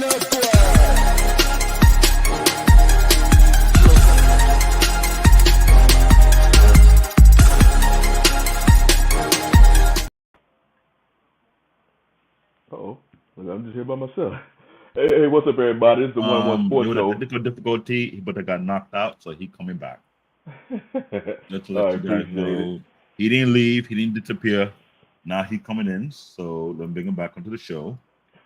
Uh-oh. I'm just here by myself. Hey, what's up, everybody? This is the One on One There Sports was a Show. technical difficulty, but I got knocked out, so he coming back. Just to I let you guys appreciate it. know, he didn't leave, he didn't disappear. Now he coming in, so let me bring him back onto the show.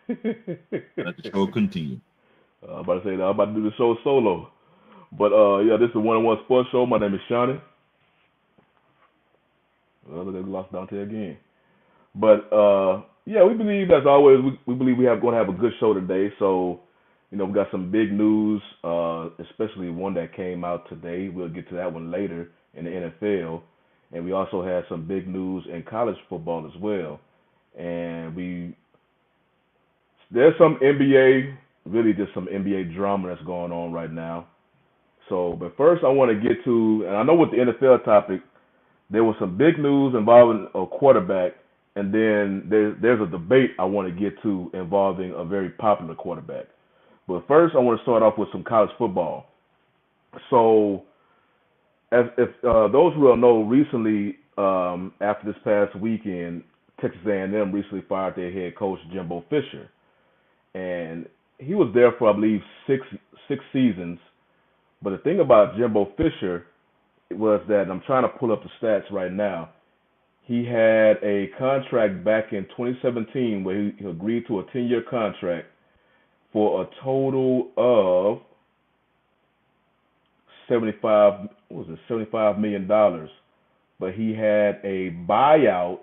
Let the show continue. I'm about to say that I'm about to do the show solo. But yeah, this is the One on One Sports Show. My name is Shawnee. Well, look, we lost Dante again. But yeah, we believe, as always, we believe we have going to have a good show today. So, you know, we got some big news, especially one that came out today. We'll get to that one later in the NFL, and we also had some big news in college football as well. And there's some NBA, really just some NBA drama that's going on right now. So, but first, I want to get to, and I know with the NFL topic, there was some big news involving a quarterback, and then there's a debate I want to get to involving a very popular quarterback. But first, I want to start off with some college football. So, as if those who don't know, recently after this past weekend, Texas A&M recently fired their head coach Jimbo Fisher, and he was there for, I believe, six seasons. But the thing about Jimbo Fisher was that, and I'm trying to pull up the stats right now. He had a contract back in 2017 where he agreed to a 10-year contract for a total of 75 million dollars, but he had a buyout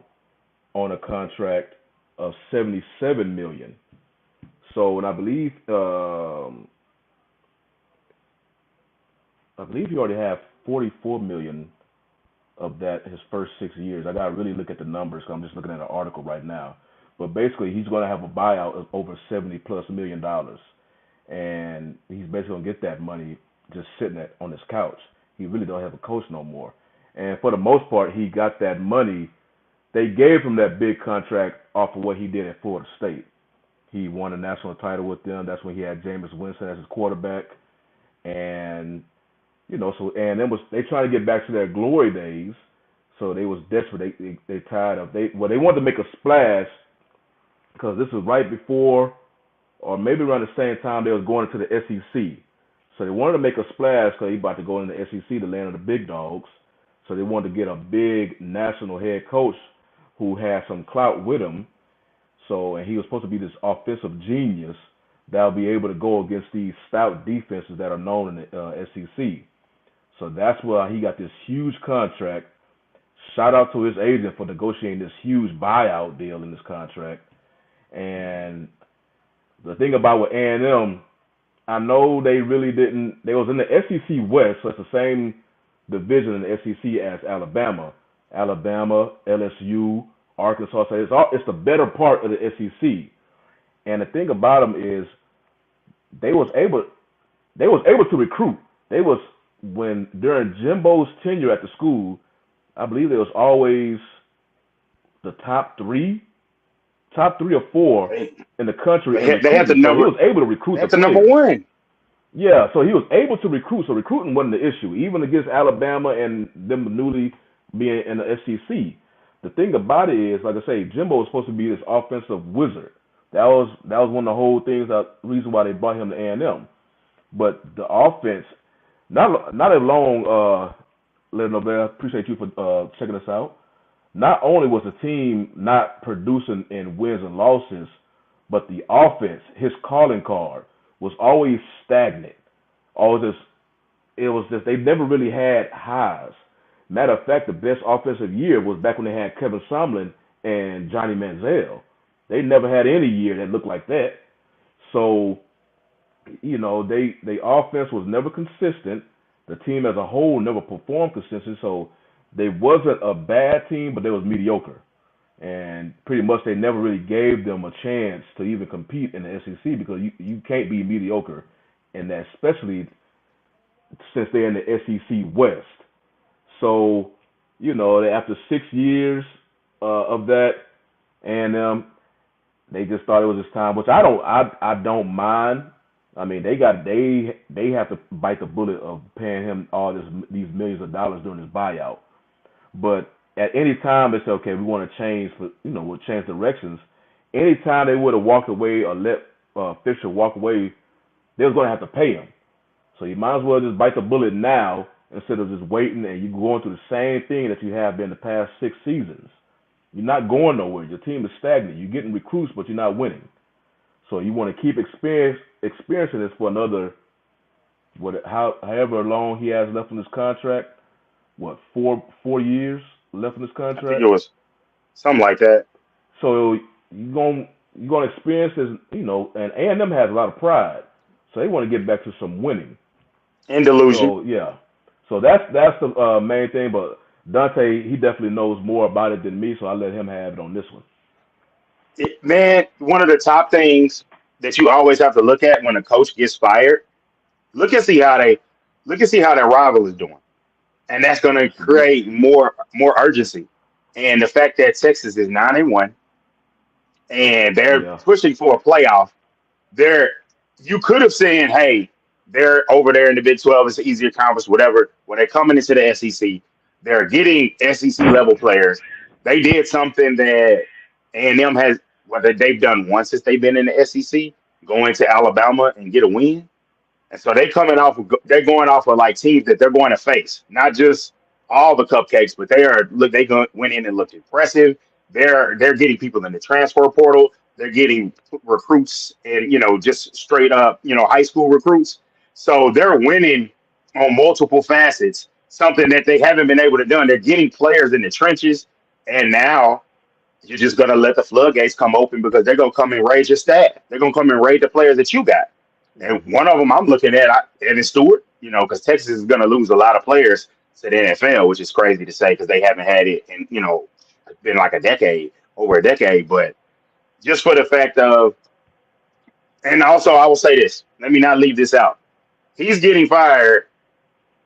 on a contract of 77 million. So, and I believe he already had 44 million of that his first 6 years. I gotta really look at the numbers 'cause I'm just looking at an article right now. But basically, he's going to have a buyout of over 70+ million dollars, and he's basically gonna get that money just sitting on his couch. He really don't have a coach no more, and for the most part, he got that money. They gave him that big contract off of what he did at Florida State. He won a national title with them. That's when he had Jameis Winston as his quarterback, and so and then they trying to get back to their glory days. So they was desperate. They tired of they wanted to make a splash because this was right before or maybe around the same time they was going into the SEC. So they wanted to make a splash because he about to go into the SEC, the land of the big dogs. So they wanted to get a big national head coach who had some clout with him. So, and he was supposed to be this offensive genius that will be able to go against these stout defenses that are known in the SEC. So that's why he got this huge contract. Shout out to his agent for negotiating this huge buyout deal in this contract. And the thing about with A&M, I know they really didn't. They was in the SEC West, so it's the same division in the SEC as Alabama, LSU, Arkansas. So it's the better part of the SEC. And the thing about them is they was able to recruit. They was when during Jimbo's tenure at the school, I believe there was always the top three or four in the country in They had the recruiting. So he number. was able to recruit They the had the number players. one. Yeah, so he was able to recruit. So recruiting wasn't the issue, even against Alabama and them newly being in the SEC. The thing about it is, like I say, Jimbo was supposed to be this offensive wizard. That was one of the whole things, reason why they brought him to A&M. But the offense, not as long. Lenobel, appreciate you for checking us out. Not only was the team not producing in wins and losses, but the offense, his calling card, was always stagnant. It was just they never really had highs. Matter of fact, the best offensive year was back when they had Kevin Sumlin and Johnny Manziel. They never had any year that looked like that. So, they offense was never consistent. The team as a whole never performed consistently. So they wasn't a bad team, but they was mediocre. And pretty much they never really gave them a chance to even compete in the SEC because you can't be mediocre in that, especially since they're in the SEC West. So, after 6 years of that, and they just thought it was his time, which I don't mind. I mean, they have to bite the bullet of paying him all these millions of dollars during his buyout. But at any time they say, okay, we want to change we'll change directions. Anytime they would have walked away or let Fisher walk away, they was going to have to pay him. So you might as well just bite the bullet now instead of just waiting and you going through the same thing that you have been the past 6 seasons. You're not going nowhere. Your team is stagnant. You're getting recruits, but you're not winning. So you want to keep experiencing this for another, however long he has left in his contract. What, 4 years left in his I think contract? it was something like that. So you're gonna experience this, and A&M has a lot of pride, so they want to get back to some winning. And delusion. So yeah, so that's the main thing. But Dante, he definitely knows more about it than me, so I let him have it on this one. Man, one of the top things that you always have to look at when a coach gets fired, look and see how they look and see how that rival is doing. And that's going to Mhm. create more urgency. And the fact that Texas is 9-1 and they're Yeah. pushing for a playoff, they're you could have said, hey, they're over there in the Big 12, it's an easier conference, whatever. When they're coming into the SEC, they're getting SEC level players. They did something that A&M has, what they've done once since they've been in the SEC, go into Alabama and get a win. And so they're going off of like teams that they're going to face, not just all the cupcakes, but went in and looked impressive. They're getting people in the transfer portal. They're getting recruits and just straight up high school recruits. So they're winning on multiple facets, something that they haven't been able to do. They're getting players in the trenches, and now you're just gonna let the floodgates come open because they're gonna come and raid your staff. They're gonna come and raid the players that you got. And Mhm. one of them I'm looking at, Evan Stewart, because Texas is going to lose a lot of players to the NFL, which is crazy to say because they haven't had it in, it's been like over a decade. But just for the fact of, and also I will say this, let me not leave this out. He's getting fired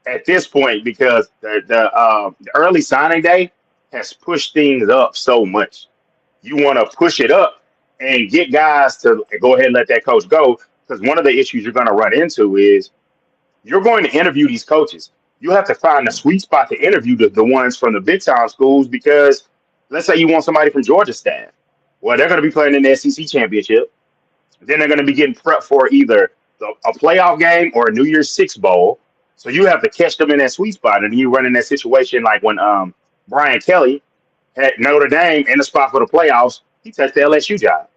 at this point because the early signing day has pushed things up so much. You want to push it up and get guys to go ahead and let that coach go because one of the issues you're going to run into is you're going to interview these coaches. You have to find the sweet spot to interview the ones from the big time schools because let's say you want somebody from Georgia staff. Well, they're going to be playing in the SEC championship. Then they're going to be getting prepped for either a playoff game or a New Year's Six bowl. So you have to catch them in that sweet spot. And you run in that situation like when Brian Kelly had Notre Dame in the spot for the playoffs, he took the LSU job.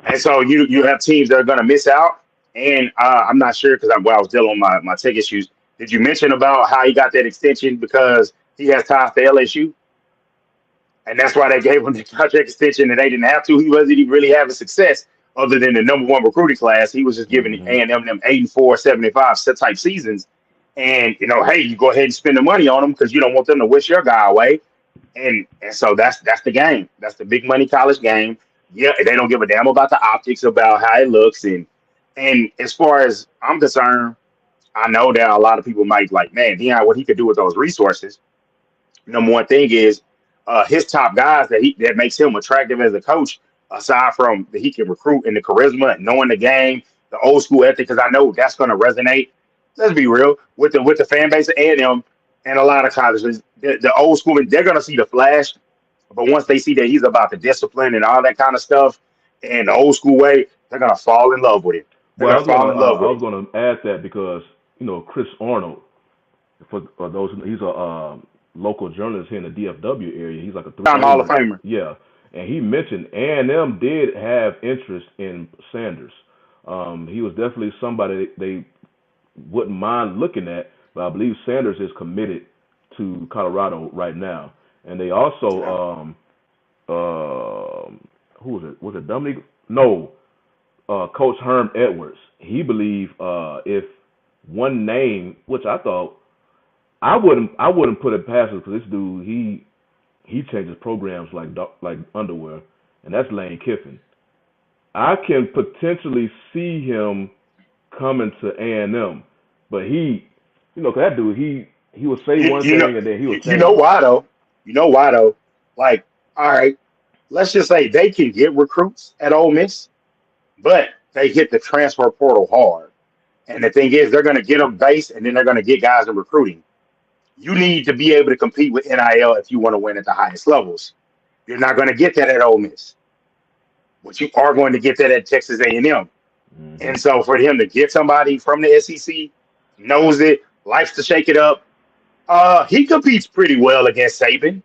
And so you have teams that are going to miss out. And I'm not sure because I was dealing with my tech issues. Did you mention about how he got that extension because he has ties to LSU? And that's why they gave him the contract extension and they didn't have to. He wasn't even really having success other than the number one recruiting class. He was just giving Mhm. A&M them 8-4, 75 type seasons. And, hey, you go ahead and spend the money on them because you don't want them to wish your guy away. And so that's the game. That's the big money college game. Yeah, they don't give a damn about the optics, about how it looks. And as far as I'm concerned, I know that a lot of people might like, man, Deion, what he could do with those resources. Number one thing is his top guys that makes him attractive as a coach, aside from that he can recruit and the charisma and knowing the game, the old school ethic, because I know that's going to resonate. Let's be real with the fan base of A&M and a lot of colleges. The old school, they're going to see the flash, but once they see that he's about the discipline and all that kind of stuff and the old school way, they're going to fall in love with him. They're Well, going to fall in love I with was him. gonna add that because Chris Arnold, for those he's a local journalist here in the DFW area. He's like a I'm three-time Hall of favorite. Famer. Yeah, and he mentioned A&M did have interest in Sanders. He was definitely somebody they wouldn't mind looking at, but I believe Sanders is committed to Colorado right now. And they also who was it? Was it Dominic? No, Coach Herm Edwards. He believed if one name, which I thought I wouldn't put it past him because this dude he changes programs like underwear, and that's Lane Kiffin. I can potentially see him coming to A&M, but cause that dude he would say You, one you know thing and then he you, would you know change it. why though? You know why though? Like, all right. let's just say they can get recruits at Ole Miss, but they hit the transfer portal hard. And the thing is, they're going to get them base, and then they're going to get guys in recruiting. You need to be able to compete with NIL if you want to win at the highest levels. You're not going to get that at Ole Miss, but you are going to get that at Texas A&M. Mm-hmm. And so for him to get somebody from the SEC, knows it, likes to shake it up, he competes pretty well against Saban.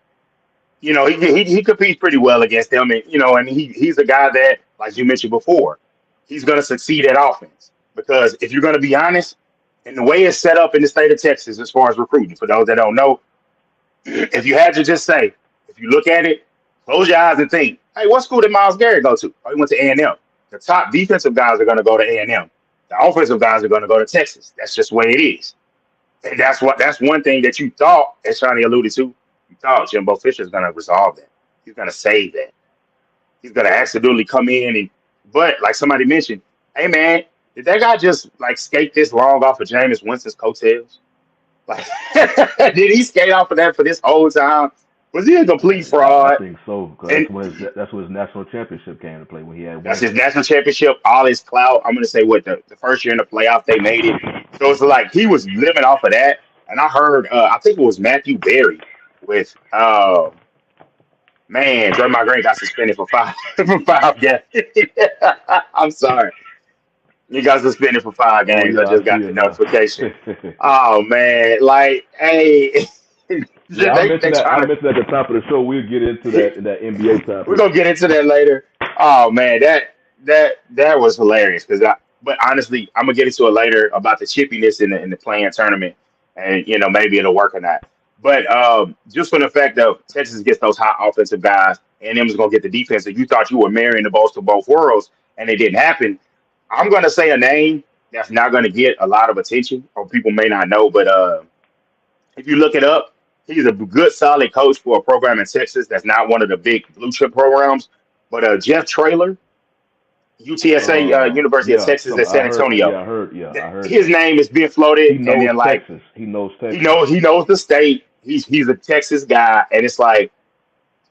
You know, he competes pretty well against them, and you know, and he's a guy that, like you mentioned before, he's going to succeed at offense because if you're going to be honest, and the way it's set up in the state of Texas as far as recruiting, for those that don't know, if you had to just say, if you look at it, close your eyes and think, hey, what school did Myles Garrett go to? Oh, he went to A&M. The top defensive guys are going to go to A&M. The offensive guys are going to go to Texas. That's just the way it is. And that's one thing that you thought, as Shawnee alluded to, you thought Jimbo Fisher is going to resolve that. He's going to save that. He's going to accidentally come in but like somebody mentioned, hey man, did that guy just like skate this long off of Jameis Winston's coattails? Like, did he skate off of that for this whole time? Was he a complete fraud? I think so. That's when his national championship came to play when he had. That's his national championship, all his clout. I'm gonna say what the first year in the playoff they made it. So it's like he was living off of that. And I heard, I think it was Matthew Berry with, man, Draymond Green got suspended for five games. I'm sorry. You got suspended for 5 games. Yeah, I just got the notification. Oh man, like, hey. Yeah, I mentioned at the top of the show. We'll get into that NBA topic. We're gonna get into that later. Oh man, that was hilarious but honestly, I'm gonna get into it later about the chippiness in the playing tournament, and you know maybe it'll work or not. But just for the fact that Texas gets those hot offensive guys, and them is gonna get the defense, and you thought you were marrying the best of both worlds, and it didn't happen. I'm gonna say a name that's not gonna get a lot of attention, or people may not know, but if you look it up. He's a good, solid coach for a program in Texas that's not one of the big blue chip programs. But Jeff Traylor, UTSA, University of Texas at San Antonio. I heard. His name is being floated, and then like Texas. He knows Texas. He knows the state. He's a Texas guy, and it's like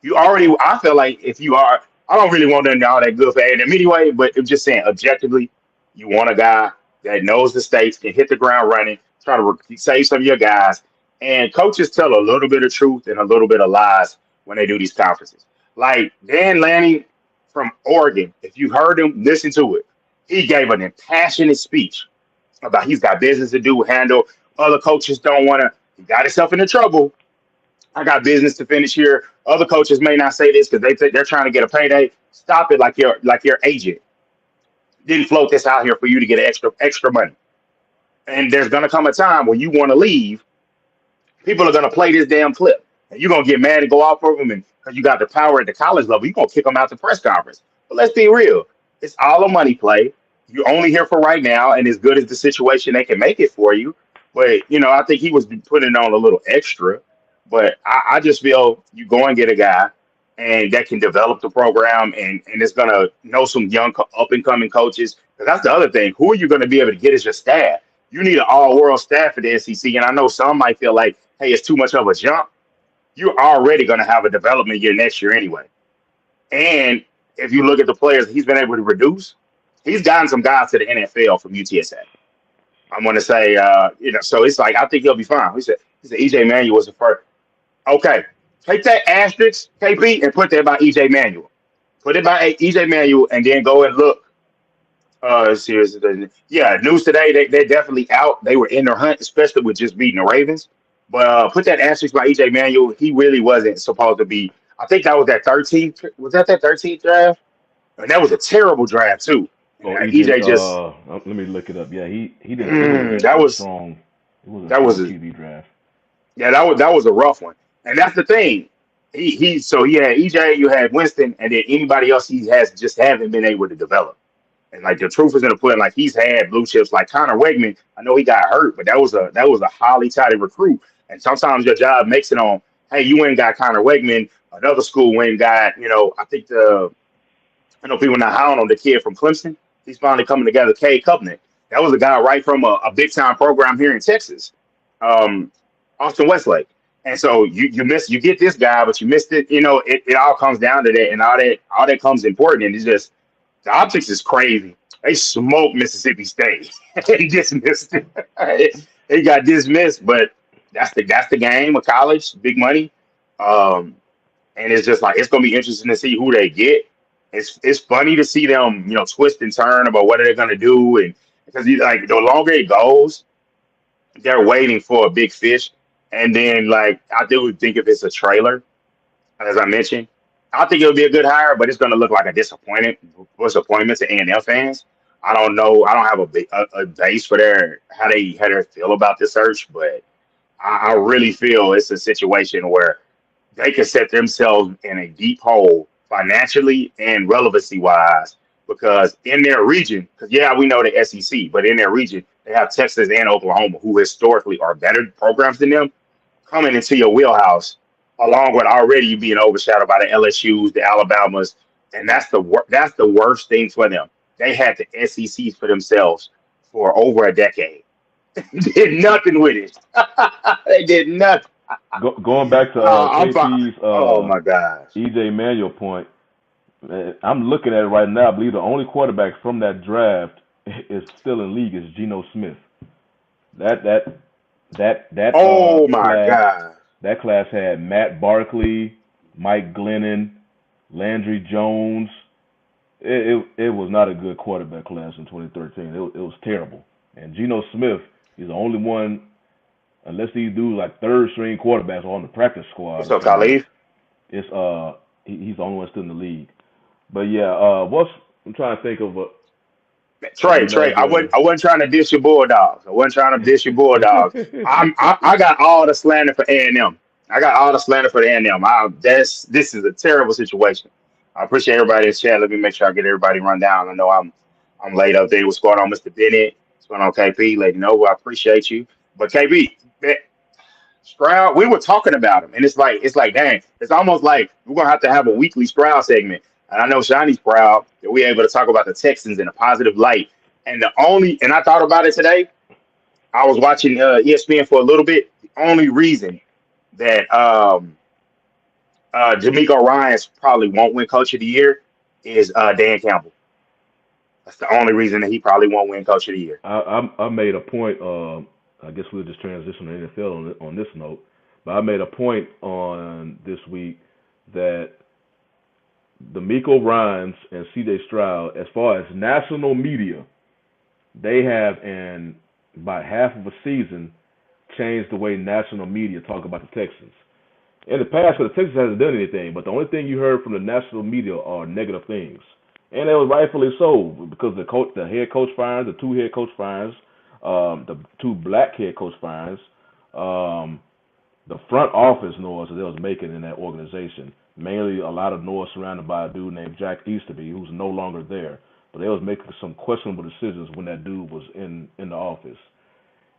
I feel like if you are, I don't really want them all that good for A&M anyway. But I'm just saying, objectively, you want a guy that knows the states, can hit the ground running, try to save some of your guys. And coaches tell a little bit of truth and a little bit of lies when they do these conferences. Like Dan Lanning from Oregon, if you heard him, listen to it. He gave an impassioned speech about he's got business to do, handle. Other coaches don't want to. He got himself into trouble. I got business to finish here. Other coaches may not say this because they're trying to get a payday. Stop it, like your agent didn't float this out here for you to get extra money. And there's gonna come a time when you want to leave. People are going to play this damn clip. And you're going to get mad and go off of them. And because you got the power at the college level, you're going to kick them out the press conference. But let's be real. It's all a money play. You're only here for right now. And as good as the situation, they can make it for you. But, you know, I think he was putting on a little extra. But I just feel you go and get a guy and that can develop the program and it's going to know some young up-and-coming coaches. Because that's the other thing. Who are you going to be able to get as your staff? You need an all-world staff at the SEC. And I know some might feel like, hey, it's too much of a jump. You're already going to have a development year next year anyway. And if you look at the players he's been able to reduce, he's gotten some guys to the NFL from UTSA. I'm going to say, so it's like, I think he'll be fine. He said EJ Manuel was the first. Okay, take that asterisk, KP, and put that by EJ Manuel. Put it by EJ Manuel and then go and look. Seriously, yeah, news today, they're definitely out. They were in their hunt, especially with just beating the Ravens. But put that asterisk by EJ Manuel. He really wasn't supposed to be. I think that was that 13th. Was that 13th draft? And that was a terrible draft too. Well, EJ just. Let me look it up. Yeah, he didn't. That was strong. That was a QB draft. Yeah, that was a rough one. And that's the thing. He had EJ, you had Winston, and then anybody else he has just haven't been able to develop. And like the truth is in the pudding, like he's had blue chips like Connor Wegman. I know he got hurt, but that was a highly touted recruit. And sometimes your job makes it on, hey, you ain't got Connor Wegman. Another school went and got, I know people not high on the kid from Clemson. He's finally coming together, Cade Covenant. That was a guy right from a big time program here in Texas, Austin Westlake. And so you get this guy, but you missed it. It all comes down to that, and all that comes important. And it's just the optics is crazy. They smoked Mississippi State and dismissed it. They got dismissed, but that's the game of college, big money. Um, and it's just like it's gonna be interesting to see who they get. It's funny to see them, twist and turn about what they're gonna do, and because like the longer it goes, they're waiting for a big fish. And then like I do think if it's a trailer, as I mentioned, I think it'll be a good hire, but it's gonna look like a disappointment to A&M fans. I don't know. I don't have a base for how they feel about this search, but I really feel it's a situation where they could set themselves in a deep hole financially and relevancy wise because in their region, because yeah, we know the SEC, but in their region, they have Texas and Oklahoma, who historically are better programs than them, coming into your wheelhouse, along with already you being overshadowed by the LSU's, the Alabamas, and that's the worst thing for them. They had the SEC for themselves for over a decade. Did nothing with it. They did nothing. Going back to I'm fine. KP's Oh my gosh. EJ Manuel point, man, I'm looking at it right now. I believe the only quarterback from that draft is still in league is Geno Smith. That that Oh my class god. that class had Matt Barkley, Mike Glennon, Landry Jones. It was not a good quarterback class in 2013. It was terrible. And Geno Smith is the only one, unless these dudes like third string quarterbacks are on the practice squad What's or up, something. Khalif? It's he's the only one still in the league. But yeah, what's I'm trying to think of Trey, I wasn't another. I wasn't trying to dish your Bulldogs. I wasn't trying to dish your Bulldogs. I got all the slander for A&M. I got all the slander for the A&M. This is a terrible situation. I appreciate everybody in the chat. Let me make sure I get everybody run down. I know I'm late up there. What's going on, Mr. Bennett? What's going on, KP? Let you know I appreciate you. But KP, Stroud, we were talking about him, and it's like, dang, it's almost like we're gonna have a weekly Stroud segment. And I know Shawnee's proud that we're able to talk about the Texans in a positive light. And I thought about it today. I was watching ESPN for a little bit. The only reason that D'Amico Ryans probably won't win Coach of the Year is Dan Campbell. That's the only reason that he probably won't win Coach of the Year. I made a point. I guess we'll just transition to NFL on this note. But I made a point on this week that D'Amico Ryans and C.J. Stroud, as far as national media, they have in about half of a season changed the way national media talk about the Texans. In the past, because the Texans hasn't done anything, but the only thing you heard from the national media are negative things, and it was rightfully so because the head coach fires, the two head coach fires, the two black head coach fires, the front office noise that they was making in that organization. Mainly a lot of noise surrounded by a dude named Jack Easterby, who's no longer there. But they was making some questionable decisions when that dude was in the office.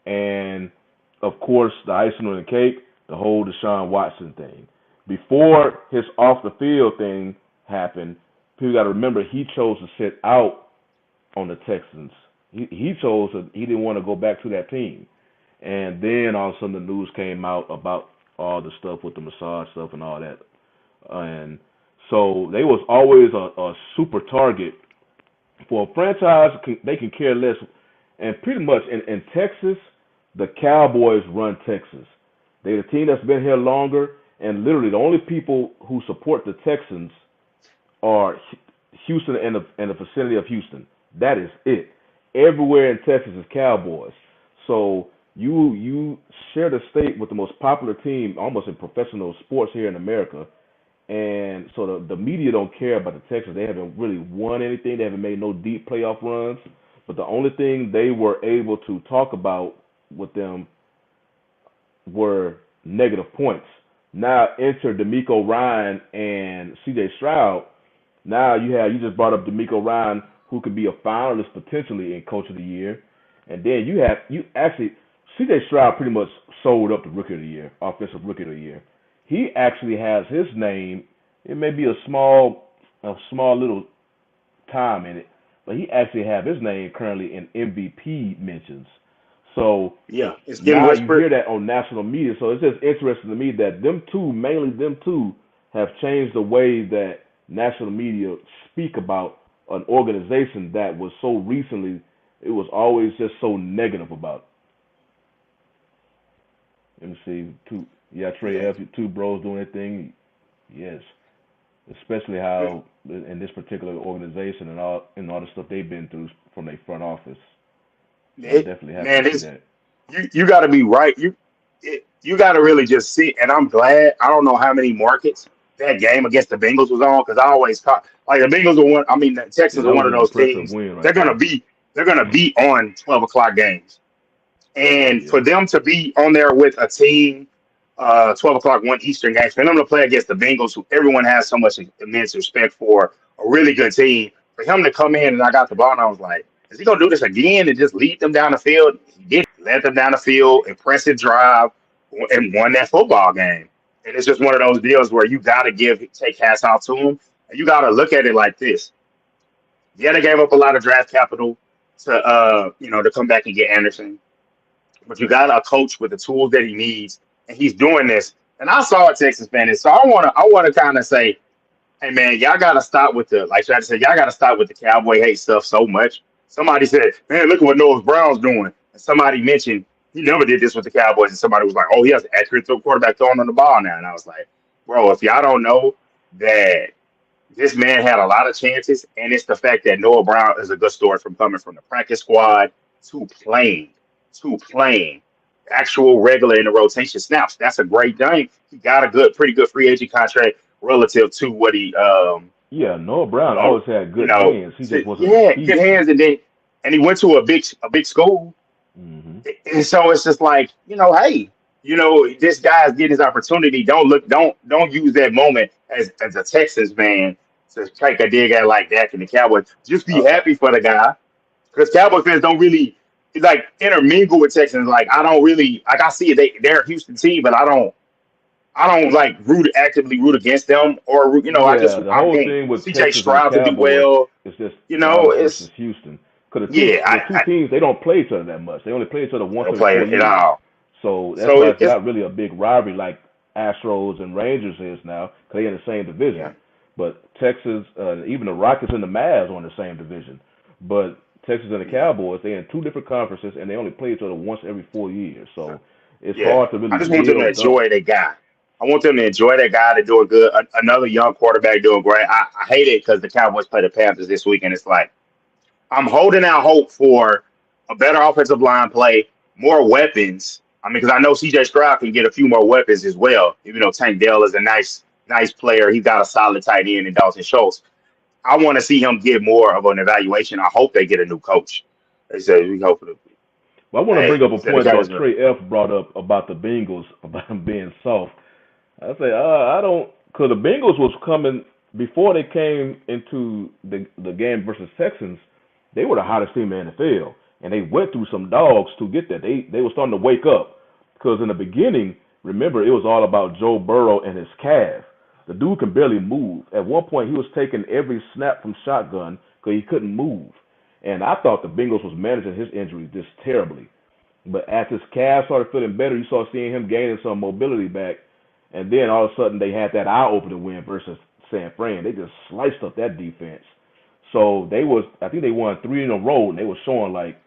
And of course, the icing on the cake, the whole Deshaun Watson thing. Before his off the field thing happened, people got to remember he chose to sit out on the Texans. He chose he didn't want to go back to that team. And then all of a sudden the news came out about all the stuff with the massage stuff and all that. And so they was always a super target for a franchise. They can care less. And pretty much in Texas, the Cowboys run Texas. They're the team that's been here longer. And literally the only people who support the Texans are Houston and the vicinity of Houston. That is it. Everywhere in Texas is Cowboys. So you share the state with the most popular team almost in professional sports here in America. And so the media don't care about the Texans. They haven't really won anything. They haven't made no deep playoff runs. But the only thing they were able to talk about with them were negative points. Now enter D'Amico Ryan and C.J. Stroud. Now you just brought up D'Amico Ryan, who could be a finalist potentially in Coach of the Year, and then you actually C.J. Stroud pretty much sold up the Rookie of the Year, Offensive Rookie of the Year. He actually has his name. It may be a small little time in it, but he actually have his name currently in MVP mentions. So Yeah, it's getting now you whispered. hear that on national media. So it's just interesting to me that them two, mainly them two, have changed the way that national media speak about an organization that was so recently, it was always just so negative about. Let me see, two, yeah, Trey Yeah. F, two bros doing their thing, yes. Especially how in this particular organization and all the stuff they've been through from their front office. So I'm definitely happy to Man, see it's that. you got to be right. You got to really just see. And I'm glad. I don't know how many markets that game against the Bengals was on because I always caught like the Bengals are one. I mean, the Yeah, Texans are that was one of an those impressive teams. win They're right gonna there. be they're gonna be on 12 o'clock games. And Yeah. for them to be on there with a team, 12 o'clock, 1 Eastern game, for them to play against the Bengals, who everyone has so much immense respect for, a really good team, for him to come in and I got the ball and I was like, is he going to do this again and just lead them down the field? He did. He led them down the field, impressive drive, and won that football game. And it's just one of those deals where you got to take hats off to him. And you got to look at it like this. Yeah, they gave up a lot of draft capital to come back and get Anderson, but you got a coach with the tools that he needs, and he's doing this. And I saw a Texas fan, and so I wanna kind of say, hey man, y'all gotta stop with the like Shaq said, y'all gotta stop with the cowboy hate stuff so much. Somebody said, man, look at what Noah Brown's doing, and somebody mentioned he never did this with the Cowboys, and somebody was like, oh, he has an accurate quarterback throwing on the ball now, and I was like, bro, if y'all don't know that this man had a lot of chances, and it's the fact that Noah Brown is a good story from coming from the practice squad to playing, to playing actual regular in the rotation snaps. That's a great thing. He got a pretty good free agent contract relative to what he, Yeah, Noah Brown uh, always had good hands. He just wasn't a yeah, good speedster. hands, and he went to a big school, Hmm. and so it's just like, hey, this guy's getting his opportunity. Don't use that moment as a Texans fan to take a dig at like that and the Cowboys. Just be Uh, happy for the guy because Cowboy fans don't really like intermingle with Texans. Like I don't really like I see it. They're a Houston team, but I don't like actively root against them or yeah, the I whole want thing with CJ Texas and the Stroud to do Cowboys well. is just Dallas versus It's Houston. Because yeah, the two teams, they don't play each other that much. They only play each other I once don't every play four it at years. all. So that's So why it's it's not really a big rivalry like Astros and Rangers is now, because they're in the same yeah. division. But Texas, even the Rockets and the Mavs are in the same division. But Texas and the Yeah. Cowboys, they're in two different conferences, and they only play each other once every 4 years. So, So it's yeah, hard to really I just want them to build up. enjoy their guy. I want them to enjoy their guy. To doing good. Another young quarterback doing great. I hate it because the Cowboys play the Panthers this week, and it's like I'm holding out hope for a better offensive line play, more weapons. I mean, because I know CJ Stroud can get a few more weapons as well. Even though Tank Dell is a nice player, he got a solid tight end in Dalton Schultz. I want to see him get more of an evaluation. I hope they get a new coach. They said we hope. But I want to bring Hey, up he a said the point Cowboys. that Trey F brought up about the Bengals, about them being soft. I say, I don't, because the Bengals was coming before they came into the game versus Texans. They were the hottest team in the NFL, and they went through some dogs to get that. They were starting to wake up because in the beginning, remember, it was all about Joe Burrow and his calf. The dude can barely move. At one point, he was taking every snap from shotgun because he couldn't move. And I thought the Bengals was managing his injury just terribly. But as his calf started feeling better, you saw seeing him gaining some mobility back, and then all of a sudden they had that eye-opening win versus San Fran. They just sliced up that defense. So I think they won three in a row, and they were showing like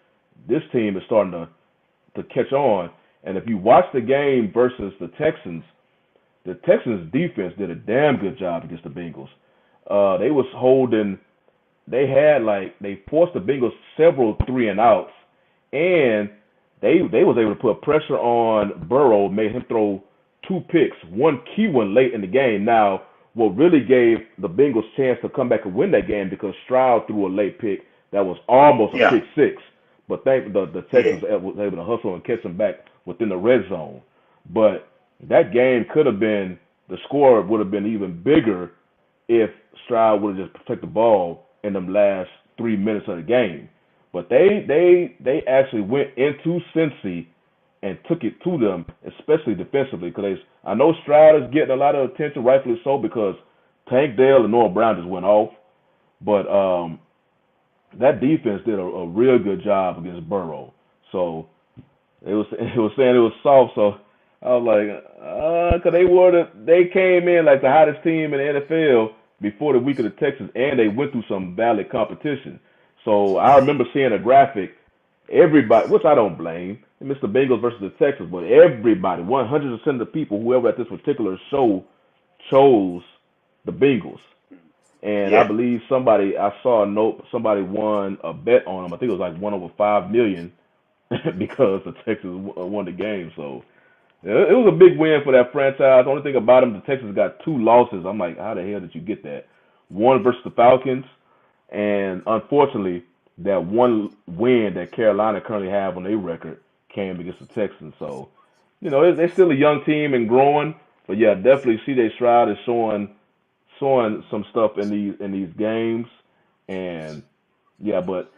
this team is starting to catch on. And if you watch the game versus the Texans defense did a damn good job against the Bengals. They was holding. They forced the Bengals several three and outs, and they was able to put pressure on Burrow, made him throw two picks, one key one late in the game. Now, what really gave the Bengals chance to come back and win that game because Stroud threw a late pick that was almost a Yeah, pick six, but thank the yeah, Texans was able to hustle and catch them back within the red zone. But that game could have been the score would have been even bigger if Stroud would have just protected the ball in them last 3 minutes of the game. But they actually went into Cincy and took it to them, especially defensively. Because I know Stroud is getting a lot of attention, rightfully so, because Tank Dell and Noah Brown just went off. But that defense did a real good job against Burrow. So it was saying it was soft, so I was like, cause they came in like the hottest team in the NFL before the week of the Texans, and they went through some valid competition. So I remember seeing a graphic. Everybody, which I don't blame, Mr. Bengals versus the Texans, but everybody, 100% of the people, whoever at this particular show, chose the Bengals. And I Yeah. believe I saw a note, somebody won a bet on them. I think it was like 1/5 million because the Texans won the game. So yeah, it was a big win for that franchise. The only thing about them, the Texans got 2 losses. I'm like, how the hell did you get that? One versus the Falcons, and unfortunately, that one win that Carolina currently have on their record came against the Texans. So, they're still a young team and growing. But yeah, definitely C.J. Stroud is showing some stuff in these games. And yeah, but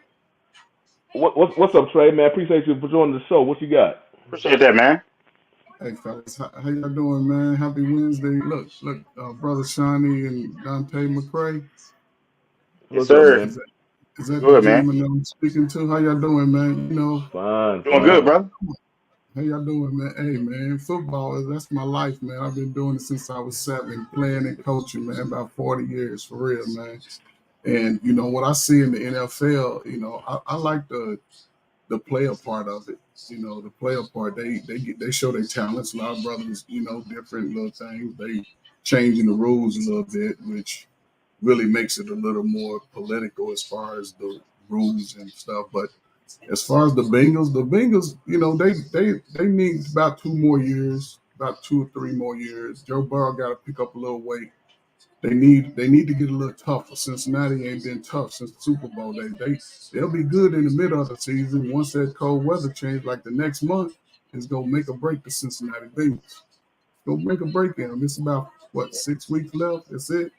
what's up, Trey? Man, appreciate you for joining the show. What you got? Appreciate that, man. Hey fellas, how y'all doing, man? Happy Wednesday. Look, brother Shawnee and Dante McCray. Yes, What's up, sir. Is man? that is that the Good, man. gentleman that I'm speaking to? How y'all doing, man? Fine, Doing good, fine. brother. How y'all doing, man? Hey, man, football that's my life, man. I've been doing it since I was 7, playing and coaching, man, about 40 years for real, man. And what I see in the NFL, I like the player part of it. The player part, they show their talents. A lot of brothers, different little things. They changing the rules a little bit, which really makes it a little more political as far as the rules and stuff. But as far as the Bengals, they need about 2 more years, about 2 or 3 more years. Joe Burrow got to pick up a little weight. They need to get a little tougher. Cincinnati ain't been tough since the Super Bowl. They'll be good in the middle of the season. Once that cold weather change, like the next month, it's gonna make a break the Cincinnati Bengals. Gonna make a break in them. It's about what 6 weeks left. That's it.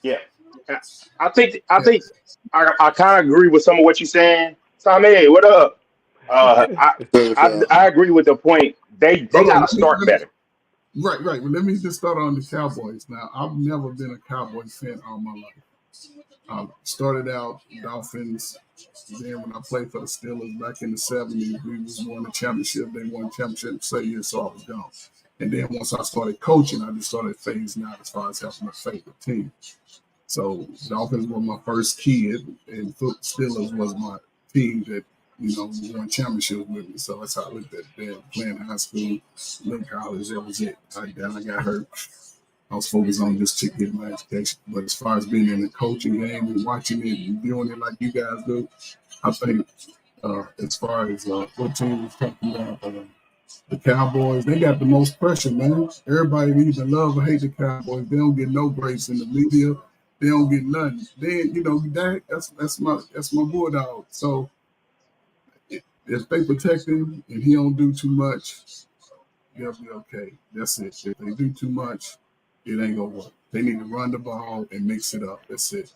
Yeah. I think I Yeah, think I kind of agree with some of what you're saying. Tommy, what up? I, Hey, what's up? I agree with the point. They hold on. got to start better. Right. Well, let me just start on the Cowboys. Now, I've never been a Cowboys fan all my life. Started out Dolphins. Then when I played for the Steelers back in the '70s, we was won the championship. They won the championship the same year, so I was gone. And then once I started coaching, I just started phasing out as far as having my favorite team. So Dolphins were my first kid, and Steelers was my team that won championships with me. So that's how I looked at that. Playing high school, then college, that was it. Then I got hurt. I was focused on just to get my education. But as far as being in the coaching game and watching it and doing it like you guys do, I think as far as what team was talking about, the Cowboys, they got the most pressure, man. Everybody either love or hate the Cowboys. They don't get no grace in the media. They don't get nothing. Then that's my bulldog. So if they protect him and he don't do too much, they'll be okay. That's it. If they do too much, it ain't gonna work. They need to run the ball and mix it up. That's it.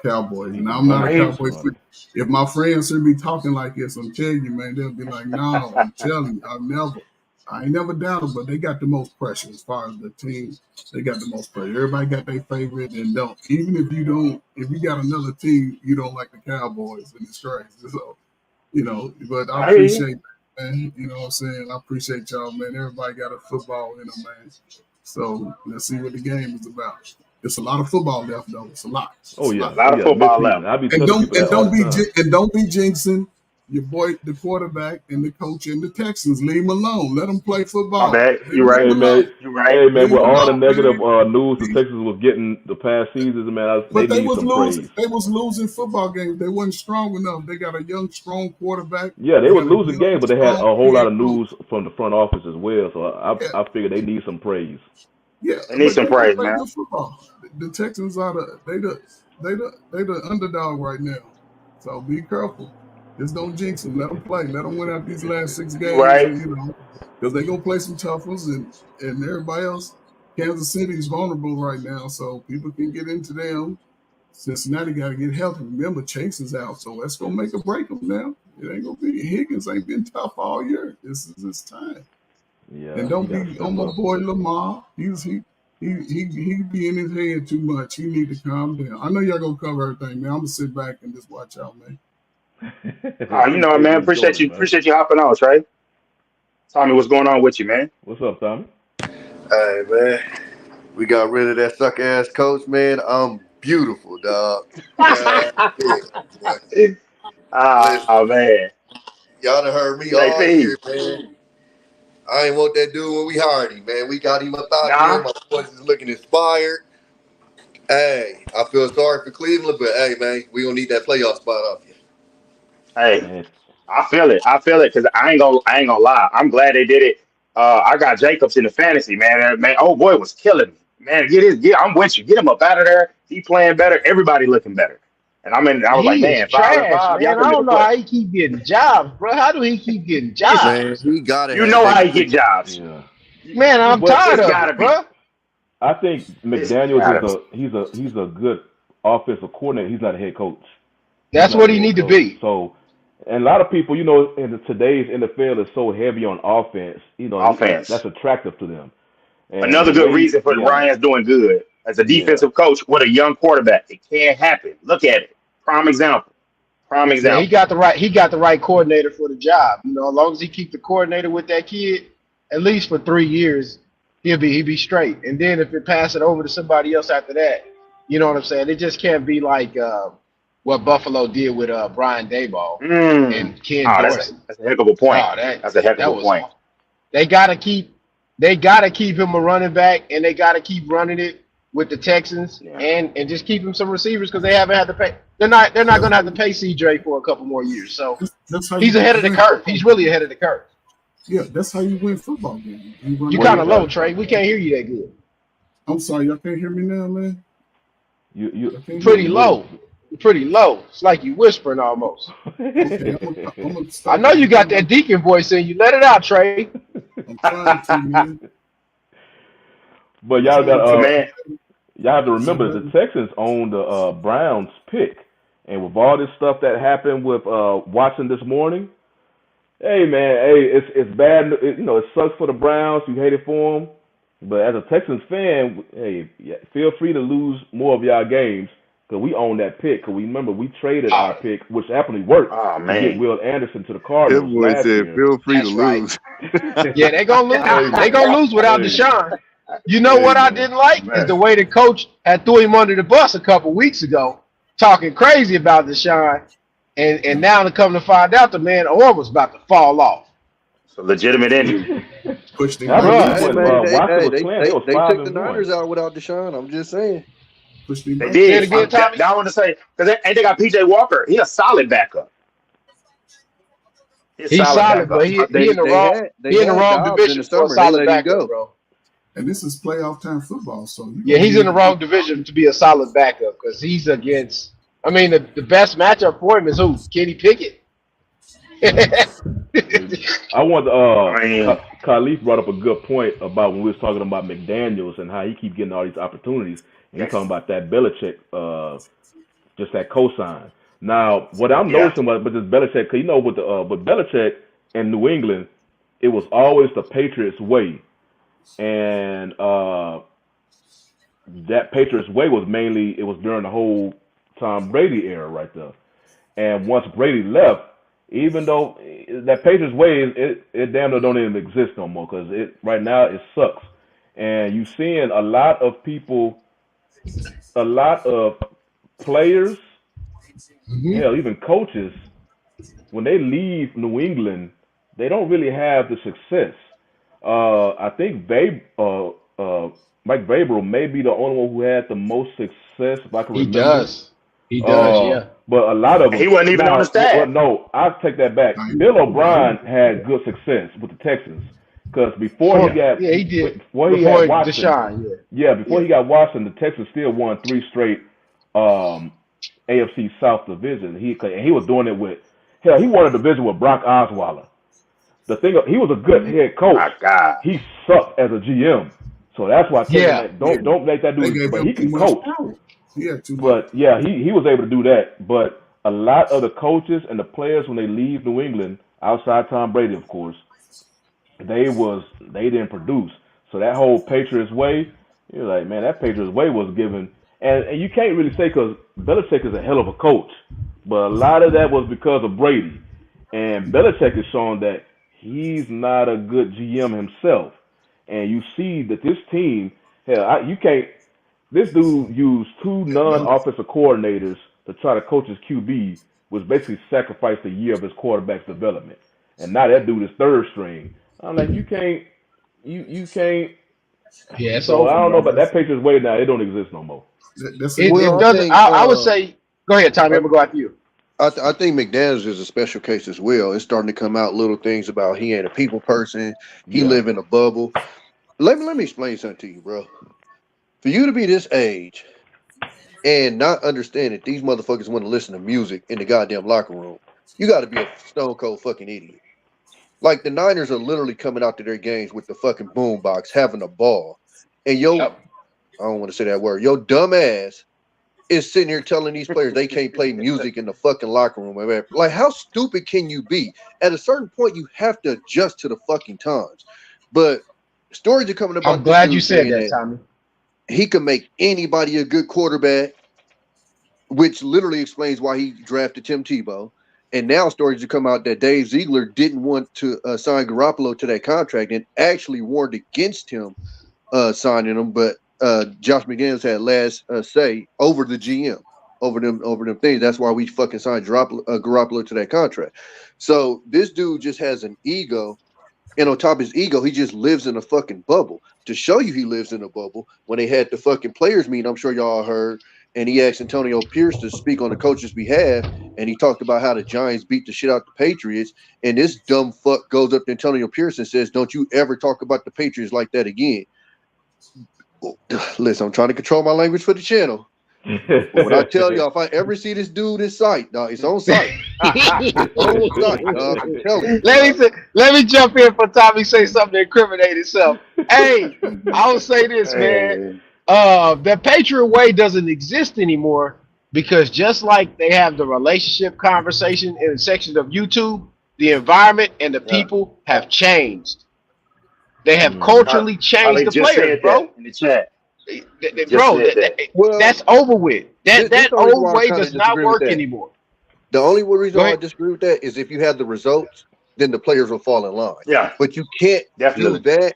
Cowboys. And I'm not a Cowboy fan. If my friends hear me talking like this, I'm telling you, man, they'll be like, no, I'm telling you, I ain't never doubted, but they got the most pressure as far as the team. They got the most pressure. Everybody got their favorite and don't. Even if you got another team, you don't like the Cowboys, and it's crazy. So, but I I hear you. appreciate that, man. You know what I'm saying? I appreciate y'all, man. Everybody got a football in them, man. So let's see what the game is about. It's a lot of football left, though. It's a lot. Oh It's a yeah, A lot. lot oh of yeah, football mid-season. left. I be And telling people that all the time. don't be jinxing your boy, the quarterback and the coach and the Texans. Leave them alone. Let them play My football. bad. Leave You're right. Hey them alone. man, You're right. hey man, Leave with them all the alone, negative man. news the Texans was getting the past seasons, man, they But they need was some losing. praise. They was losing football games. They wasn't strong enough. They got a young, strong quarterback. Yeah, they They was got a losing young, games, but they had a strong whole lot head of coach. news from the front office as well. So Yeah, I figure they need some praise. yeah. They need But some they praise, play man. good football. The Texans are the underdog right now. So be careful. Just don't jinx them. Let them play. Let them win out these last 6 games, You're and because they gonna play some tough ones, and everybody else. Kansas City's vulnerable right now, so people can get into them. Cincinnati got to get healthy. Remember, Chase is out, so that's gonna make a break them now. It ain't gonna be Higgins ain't been tough all year. This is his time. And Yeah, he don't got to be step on my up. boy Lamar. He be in his head too much. He need to calm down. I know y'all gonna cover everything, man. I'm gonna sit back and just watch out, man. You know, man. Appreciate you Appreciate joining, you. man. Appreciate you hopping on, Trey. Tell me what's going on with you, man. What's up, Tommy? Hey, man. We got rid of that suck ass coach, man. I'm beautiful, dog. God damn, boy. Oh Listen, man, y'all done heard me all JP. year, man. I ain't want that dude when we hired him, man. We got him up out of there. Nah. My boys is looking inspired. Hey, I feel sorry for Cleveland, but hey, man, we gonna need that playoff spot off you. Hey, Man, I feel it. I feel it because I ain't gonna lie. I'm glad they did it. I got Jacobs in the fantasy, man. Man, old boy was killing me. Man, I'm with you. Get him up out of there. He playing better. Everybody looking better. And I was like, He is man, 5 and 5. trash, Y'all man. can I make a don't know push. how he keep getting jobs, bro. How do he keep getting Listen, Man, jobs? he gotta you have know that how you get consistency. jobs. yeah. Man, I'm But tired It's of gotta it, be. bro. I think It's McDaniels gotta is be. a good offensive coordinator. He's not a head coach. He's That's not what a he head need to coach. be. So, and a lot of people, in today's NFL is so heavy on offense. That's Offense. attractive to them. And Another the good way, reason for the yeah, Ryan's doing good as a yeah, defensive coach with a young quarterback. It can't happen. Look at it. Prime example. Prime Yeah, he example. got the right coordinator for the job. You know, as long as he keep the coordinator with that kid, at least for 3 years, he'll be straight. And then if it pass it over to somebody else after that, you know what I'm saying? It just can't be like what Buffalo did with Brian Daboll Mm. and Ken Oh, Dorsey. that's a heck of a point. Oh, that That's a heck of that a was point. they gotta keep him a running back, and they gotta keep running it with the Texans, Yeah. and just keep him some receivers because they haven't had to pay. They're not That's gonna how have to you, pay CJ for a couple more years. So that's how he's you ahead of the win curve. football He's games. really ahead of the curve. Yeah, that's how you win football games. You run You the well, kind you of ball. low, Trey. We can't hear you that good. I'm sorry, y'all can't hear me now, man. you Y'all can't hear you're Pretty me. low. Pretty low. It's like you whispering almost. Okay, I'm gonna I start know you got doing that that. deacon voice in you. Let it out, Trey. I'm trying to, man. But I'm trying But to. man, y'all have to Is it remember the better? Texans own the Browns pick, and with all this stuff that happened with Watson this morning, hey man, hey, it's bad. It sucks for the Browns. You hate it for them, but as a Texans fan, hey, yeah, feel free to lose more of y'all games because we own that pick. Because we remember we traded our Oh, pick, which happily worked, oh to get man. Will Anderson to the His Cardinals boy last said, year. "Feel free to that's right. lose." Yeah, they gonna lose. Hey They man, gonna lose without hey, Deshaun. You know hey what I man. didn't like is the Man. way the coach had threw him under the bus a couple weeks ago, talking crazy about Deshaun, and now to come to find out the man arm was about to fall off. It's a legitimate injury. Pushed him And I back believe Hey Bruh, when man, Watson was playing, they was they five took the and one. Niners out without Deshaun. I'm just saying. pushed him They back. say it did. again, Tommy. I want to say because they got PJ Walker. He a solid backup. He's a He's solid solid, but backup. he in the wrong They he in the had wrong Dobbs in the division for a summer. They solid let him backup, go. bro. And this is playoff time football, so you're Yeah, gonna he's in need the him to wrong be division dominant. to be a solid backup because he's against. I mean, the best matchup for him is who? Kenny Pickett. I want I mean, Khalif brought up a good point about when we was talking about McDaniels and how he keep getting all these opportunities, and he talking yes, about that Belichick, just that cosign. Now, what I'm yeah. noticing with this Belichick, cause with Belichick in New England, it was always the Patriots way, and that Patriots way was mainly it was during the whole Tom Brady era right there. And once Brady left, even though that Patriots way it damn near don't even exist no more because it right now it sucks. And you seeing a lot of people, a lot of players, Mhm. hell, even coaches, when they leave New England, they don't really have the success. I think Mike Vrabel may be the only one who had the most success, if I can He remember. does. He does. Yeah. But a lot of And he them wasn't even on the now. staff. No, I take that back. Now, Bill yeah, he O'Brien was had good success with the Texans because Before, yeah, he did before he before had Watson, Deshaun. Yeah. yeah, before Yeah. he got Watson, the Texans still won 3 straight um, AFC South division. And he was doing it with hell. He won a division with Brock Osweiler. The thing, he was a good head coach. My God. He sucked as a GM, so that's why I tell you, Yeah. man, yeah. don't make that They dude. gave But him he too can much coach. power. He had too much. But yeah, he was able to do that. But a lot of the coaches and the players when they leave New England, outside Tom Brady, of course, they didn't produce. So that whole Patriots way, you're like, man, that Patriots way was given. And you can't really say because Belichick is a hell of a coach, but a lot of that was because of Brady. And Belichick is showing that he's not a good GM himself. And you see that this team, hell, you can't. This dude used two non-offensive coordinators to try to coach his QB, which basically sacrificed a year of his quarterback's development. And now that dude is third string. I'm like, you can't. Yeah, it's So I over, don't know, bro. but that Patriots way now it don't exist no more. That's a It Well, I doesn't. think I would say. Go ahead, Tommy. I'm gonna go after you. I think McDaniels is a special case as well. It's starting to come out little things about he ain't a people person. He Yeah. live in a bubble. Let me explain something to you, bro. For you to be this age and not understand that these motherfuckers want to listen to music in the goddamn locker room, you got to be a stone cold fucking idiot. Like the Niners are literally coming out to their games with the fucking boombox, having a ball, and Yep. I don't want to say that word, your dumb ass is sitting here telling these players they can't play music in the fucking locker room. Man. Like, how stupid can you be? At a certain point, you have to adjust to the fucking times. But stories are coming I'm about this glad you dude said saying that, that Tommy. he can make anybody a good quarterback, which literally explains why he drafted Tim Tebow. And now stories have come out that Dave Ziegler didn't want to sign Garoppolo to that contract and actually warned against him signing him, but Josh McDaniels had last say over the GM, over them things. That's why we fucking signed Garoppolo to that contract. So this dude just has an ego, and on top of his ego, he just lives in a fucking bubble. To show you he lives in a bubble, when they had the fucking players meeting, I'm sure y'all heard, and he asked Antonio Pierce to speak on the coach's behalf, and he talked about how the Giants beat the shit out the Patriots, and this dumb fuck goes up to Antonio Pierce and says, "Don't you ever talk about the Patriots like that again." Listen, I'm trying to control my language for the channel. But when I tell y'all, if I ever see this dude in sight, dog, it's on sight. It's on sight, dog. I'm telling you, dog. Let me jump in for Tommy say something to incriminate himself. Hey, I'll say this, man. Man. The Patriot way doesn't exist anymore because just like they have the relationship conversation in sections of YouTube, the environment and the Yeah. people have changed. They have Mhm. culturally changed Ali the just players, said that bro. in the chat. Just Bro, said that. Well, that's over with. this That the only reason old why I way kind of does not disagree with work that. anymore. The only reason Go why I ahead. disagree with that is if you have the results, then the players will fall in line. Yeah, But you can't do definitely. that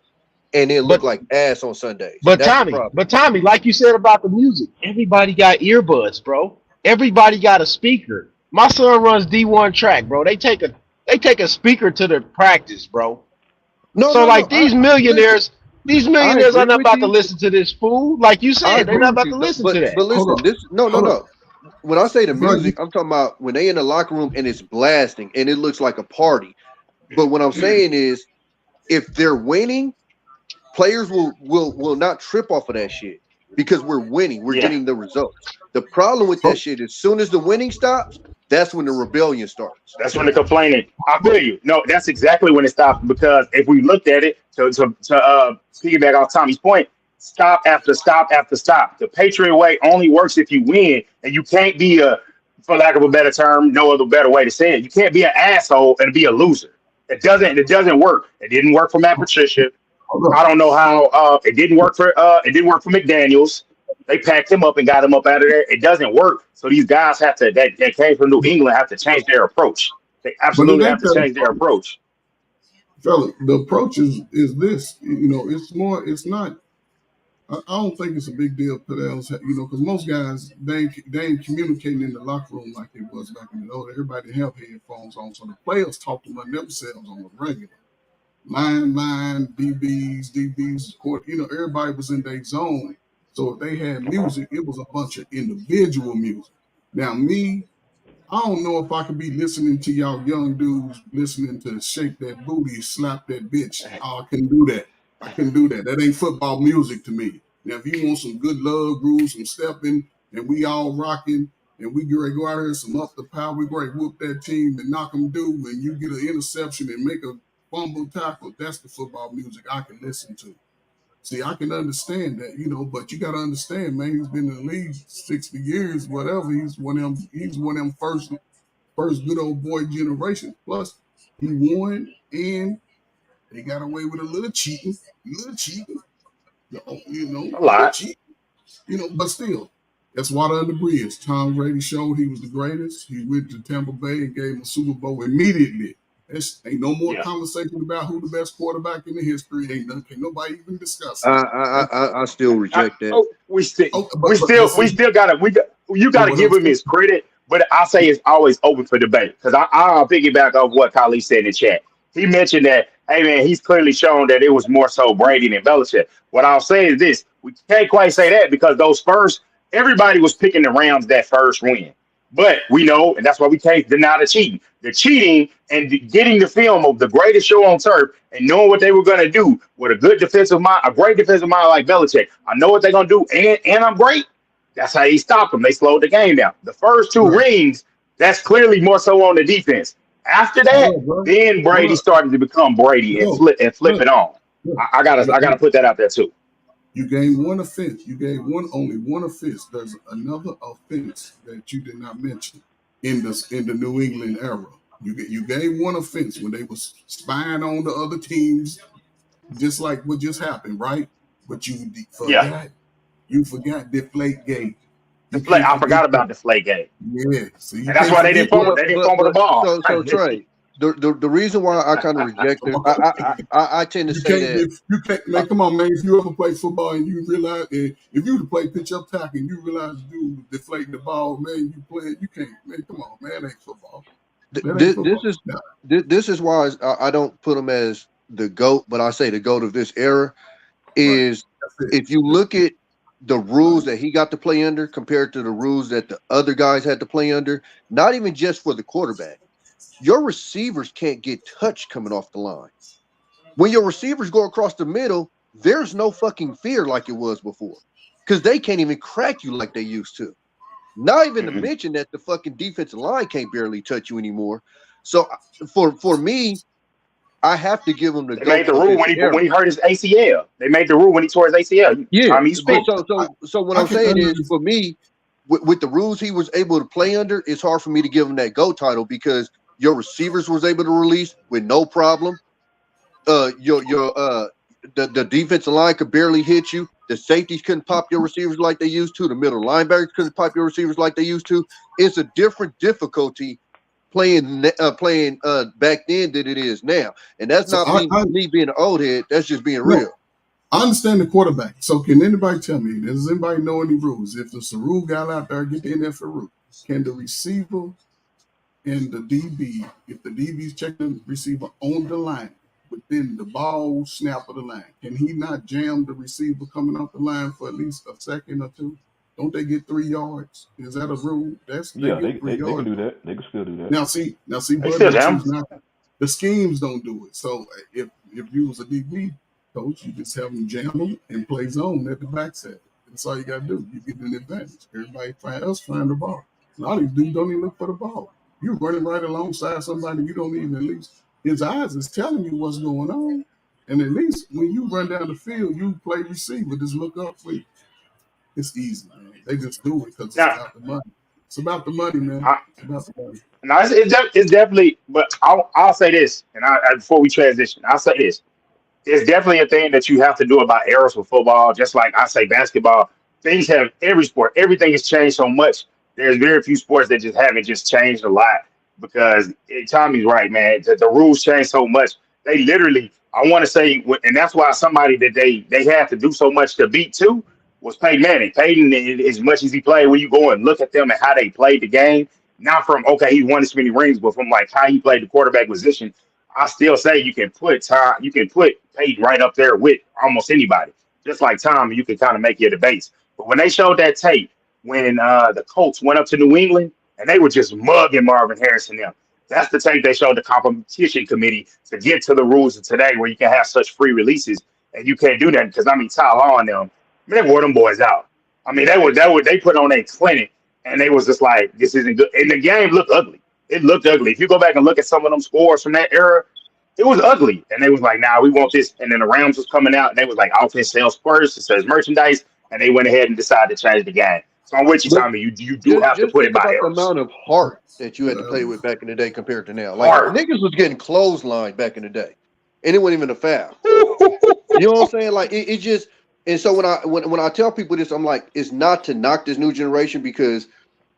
and then look But like ass on Sundays. But That's the Tommy, problem. like you said about the music, everybody got earbuds, bro. Everybody got a speaker. My son runs D1 track, bro. They take a speaker to the practice, bro. No, So no, no. like Listen. these I millionaires are agree not with about to you. listen to this fool. Like you I said, they're agree not with about you. to But listen to that. but hold listen, up, this no, no, hold up, no. When I say the bro. music, I'm talking about when they in the locker room and it's blasting and it looks like a party. But what I'm saying is, if they're winning, players will not trip off of that shit because we're winning. We're Yeah, getting the results. The problem with that Hold, shit, as soon as the winning stops, that's when the rebellion starts. that's when the complaining. I feel you. No, that's exactly when it stops because if we looked at it to piggyback off Tommy's point, stop after stop after stop. The Patriot way only works if you win, and you can't be for lack of a better term, no other better way to say it. You can't be an asshole and be a loser. It doesn't work. It didn't work for Matt Patricia. hold I up. don't know how it didn't work for McDaniels. They packed him up and got him up out of there. It doesn't work. So these guys have to that came from New England have to change their approach. They But it absolutely have ain't to that change their approach. fella. The approach is this. You know, it's more. It's not. I don't think it's a big deal for them. You know, because most guys they ain't communicating in the locker room like it was back in the old. Everybody have headphones on, so the players talk among themselves on the regular. DBs, court. You know, everybody was in their zone. So if they had music, it was a bunch of individual music. Now me, I don't know if I could be listening to y'all young dudes listening to shake that booty, slap that bitch. I can do that. I can do that. That ain't football music to me. Now, if you want some good love grooves, some stepping, and we all rocking, and we get ready to go out here, some up the power, we great whoop that team and knock them do, and you get an interception and make a fumble tackle. That's the football music I can listen to. See, I can understand that, you know, but you got to understand, man. He's been in the league 60 years, whatever. He's one of them. He's one of them first good old boy generation. Plus, he won, and they got away with a little cheating, A a little lot. cheating, you know. But still, That's water under the bridge. Tom Brady showed he was the greatest. He went to Tampa Bay and gave him a Super Bowl immediately. Ain't no more Yeah. conversation about who the best quarterback in the history. Can't nobody even discuss it. I still reject that. We still See, you gotta what give I'm him saying, his credit, but I say it's always open for debate. Because I'll piggyback off what Khalid said in the chat. He mentioned that, hey man, he's clearly shown that it was more so Brady than Belichick. What I'll say is this: we can't quite say that because those first, everybody was picking the Rams that first win. But we know, and that's why we can't deny the cheating. The cheating and getting the film of the greatest show on turf and knowing what they were going to do with a good defensive mind, a great defensive mind like Belichick. I know what they're going to do, and I'm great. That's how he stopped them. They slowed the game down. The first two right. rings, that's clearly more so on the defense. After that, then Brady started to become Brady and flip it on. I gotta put that out there too. You gave one offense. You gave only one offense. There's another offense that you did not mention in the New England era. You gave one offense when they was spying on the other teams, just like what just happened, right? But you forgot. Yeah. You forgot Deflategate. I forgot about Deflategate. Yeah. So and that's why they didn't fumble the ball. So Trey, the reason why I kind of reject it, I tend to say that you can't, man. Come on, man. If you ever play football and you realize, if you play pitch up tack and you realize dude was deflating the ball, man, you can't, man. Come on, man. That ain't football. This is why I don't put him as the GOAT, but I say the GOAT of this era is if you look at the rules that he got to play under compared to the rules that the other guys had to play under, not even just for the quarterback. Your receivers can't get touched coming off the line. When your receivers go across the middle, there's no fucking fear like it was before because they can't even crack you like they used to. Not even to mention that the fucking defensive line can't barely touch you anymore. So for me, I have to give him the. They made the rule when he hurt his ACL. They made the rule when he tore his ACL. Yeah. So what I'm saying is, for me, with the rules he was able to play under, it's hard for me to give him that GOAT title because your receivers was able to release with no problem. The defensive line could barely hit you. The safeties couldn't pop your receivers like they used to. The middle linebackers couldn't pop your receivers like they used to. It's a different difficulty playing back then than it is now. And that's me being an old head. That's just being real. I understand the quarterback. So can anybody tell me, does anybody know any rules? If there's a rule guy out there, get in there for rule. Can the receiver and the DB, if the DB is checking the receiver on the line, within the ball snap of the line, can he not jam the receiver coming off the line for at least a second or two? Don't they get 3 yards? Is that a rule? They can do that. They can still do that. Now see, but the schemes don't do it. So if you was a DB coach, you just have them jam them and play zone at the backside. That's all you got to do. You get an advantage. Everybody else find the ball. A lot of these dudes don't even look for the ball. You're running right alongside somebody you don't even, at least his eyes is telling you what's going on. And at least when you run down the field, you play receiver, just look up for you. It's easy, man. They just do it because it's about the money. It's about the money, man. It's about the money. No, it's definitely, but I'll say this, and before we transition, I'll say this. It's definitely a thing that you have to do about errors with football, just like I say basketball. Things have, every sport, everything has changed so much. There's very few sports that just haven't just changed a lot because Tommy's right, man. The rules change so much. They literally, I want to say, and that's why somebody that they had to do so much to beat too was Peyton Manning. Peyton, as much as he played, when you go and look at them and how they played the game, not from, okay, he won this many rings, but from like how he played the quarterback position, I still say you can put Peyton right up there with almost anybody. Just like Tom, you can kind of make your debates. But when they showed that tape, when the Colts went up to New England and they were just mugging Marvin Harrison them, that's the tape they showed the competition committee to get to the rules of today where you can have such free releases and you can't do that because Ty Law and them, they wore them boys out. I mean, they put on a clinic and they was just like, this isn't good. And the game looked ugly. It looked ugly. If you go back and look at some of them scores from that era, it was ugly. And they was like, nah, we want this. And then the Rams was coming out and they was like, offense sells first, it says merchandise. And they went ahead and decided to change the game. So I'm with you, Tommy. You do have to put it by errors. The amount of heart that you had to play with back in the day compared to now. Like niggas was getting clotheslined back in the day. And it wasn't even a foul. You know what I'm saying? Like it just And so when I tell people this, I'm like, it's not to knock this new generation because,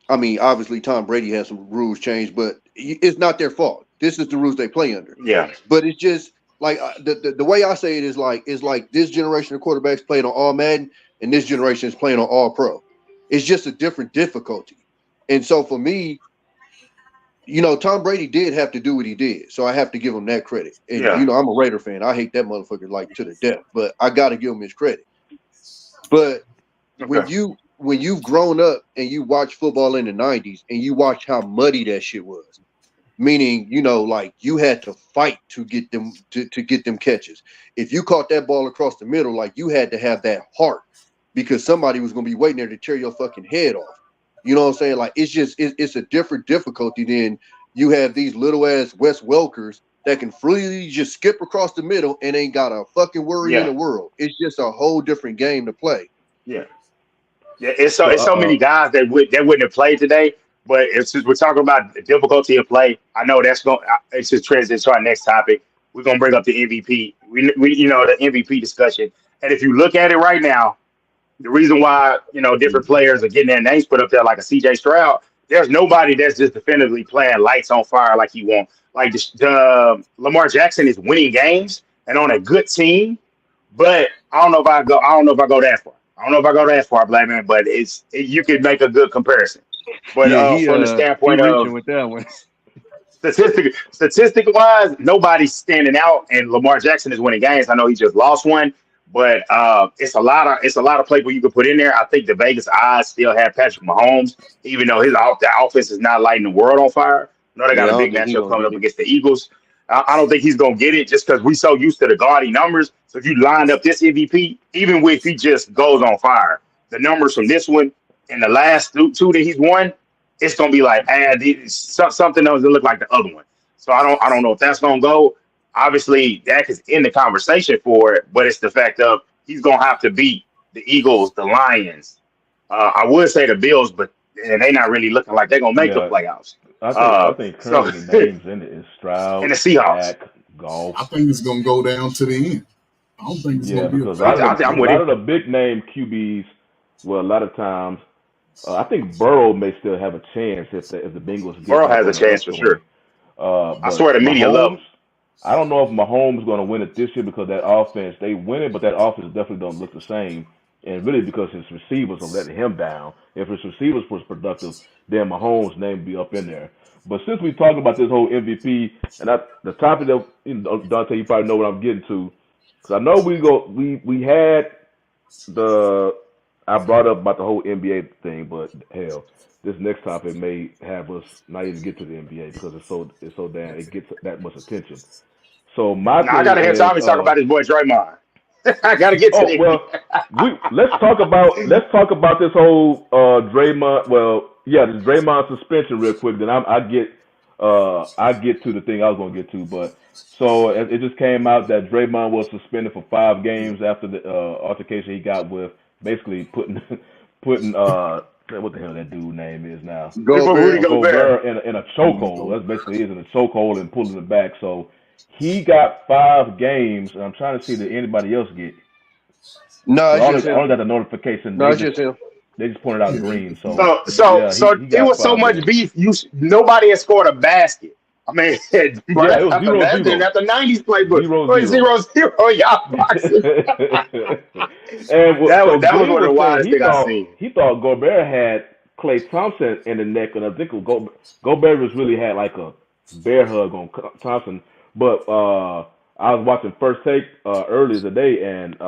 I mean, obviously Tom Brady has some rules changed, but it's not their fault. This is the rules they play under. Yeah. But it's just like the way I say it is like this generation of quarterbacks playing on all Madden, and this generation is playing on all pro. It's just a different difficulty. And so for me, you know, Tom Brady did have to do what he did, so I have to give him that credit. And Yeah. you know, I'm a Raider fan. I hate that motherfucker like to the death, but I got to give him his credit. But when you've grown up and you watch football in the 90s and you watch how muddy that shit was, meaning, you know, like you had to fight to get them to get them catches. If you caught that ball across the middle, like you had to have that heart because somebody was going to be waiting there to tear your fucking head off. You know what I'm saying? Like it's a different difficulty than you have these little ass Wes Welkers that can freely just skip across the middle and ain't got a fucking worry in the world. It's just a whole different game to play. Yeah. Yeah, it's so many guys that wouldn't have played today. But since we're talking about the difficulty of play, I know that's going. It's just transition to our next topic. We're gonna bring up the MVP. We you know the MVP discussion. And if you look at it right now, the reason why different players are getting their names put up there like a CJ Stroud, there's nobody that's just definitively playing lights on fire like he wants. Like Lamar Jackson is winning games and on a good team, but I don't know if I go that far. I don't know if I go that far, Black Man, but you could make a good comparison. But from the standpoint of with that one. statistic wise, nobody's standing out, and Lamar Jackson is winning games. I know he just lost one, but it's a lot of people you could put in there. I think the Vegas odds still have Patrick Mahomes, even though that offense is not lighting the world on fire. I know they got a big matchup coming up against the Eagles. I don't think he's going to get it just because we're so used to the gaudy numbers. So if you lined up this MVP, even if he just goes on fire, the numbers from this one and the last two that he's won, it's going to be like, something doesn't look like the other one. So I don't know if that's going to go. Obviously, Dak is in the conversation for it, but it's the fact of he's going to have to beat the Eagles, the Lions. I would say the Bills, but they're not really looking like they're going to make the playoffs. I think currently the names in it is Stroud and the Seahawks. Dak, Goff. I think it's going to go down to the end. I don't think it's going to be because a lot of the big name QBs, well, a lot of times, I think Burrow may still have a chance if the Bengals get Burrow has a chance for sure. I swear to media love. I don't know if Mahomes is going to win it this year because that offense, they win it, but that offense definitely don't look the same. And really because his receivers are letting him down. If his receivers was productive, then Mahomes' name would be up in there. But since we talk about this whole MVP, and the topic that Dante, you probably know what I'm getting to, because I know we had I brought up about the whole NBA thing, but hell, this next topic may have us not even get to the NBA because it's so damn it gets that much attention. So I gotta hear Tommy talk about his boy Draymond. I gotta get to let's talk about this whole Draymond. Well, yeah, this Draymond suspension real quick. Then I get to the thing I was gonna get to. But so it just came out that Draymond was suspended for 5 games after the altercation he got with basically putting what the hell that dude name is now? Gobert in a chokehold. That's basically is in a chokehold and pulling it back. So he got 5 games, and I'm trying to see did anybody else get. No, I only got the notification. No, it's just him. They just pointed out green. So it was so much beef. Nobody had scored a basket. I mean, it was 0-0. After 90s playbook. 0-0. Y'all boxing. That was one of the wildest things I've seen. He thought Gobert had Klay Thompson in the neck, and I think Gobert was really had like a bear hug on Thompson. But I was watching First Take earlier today, and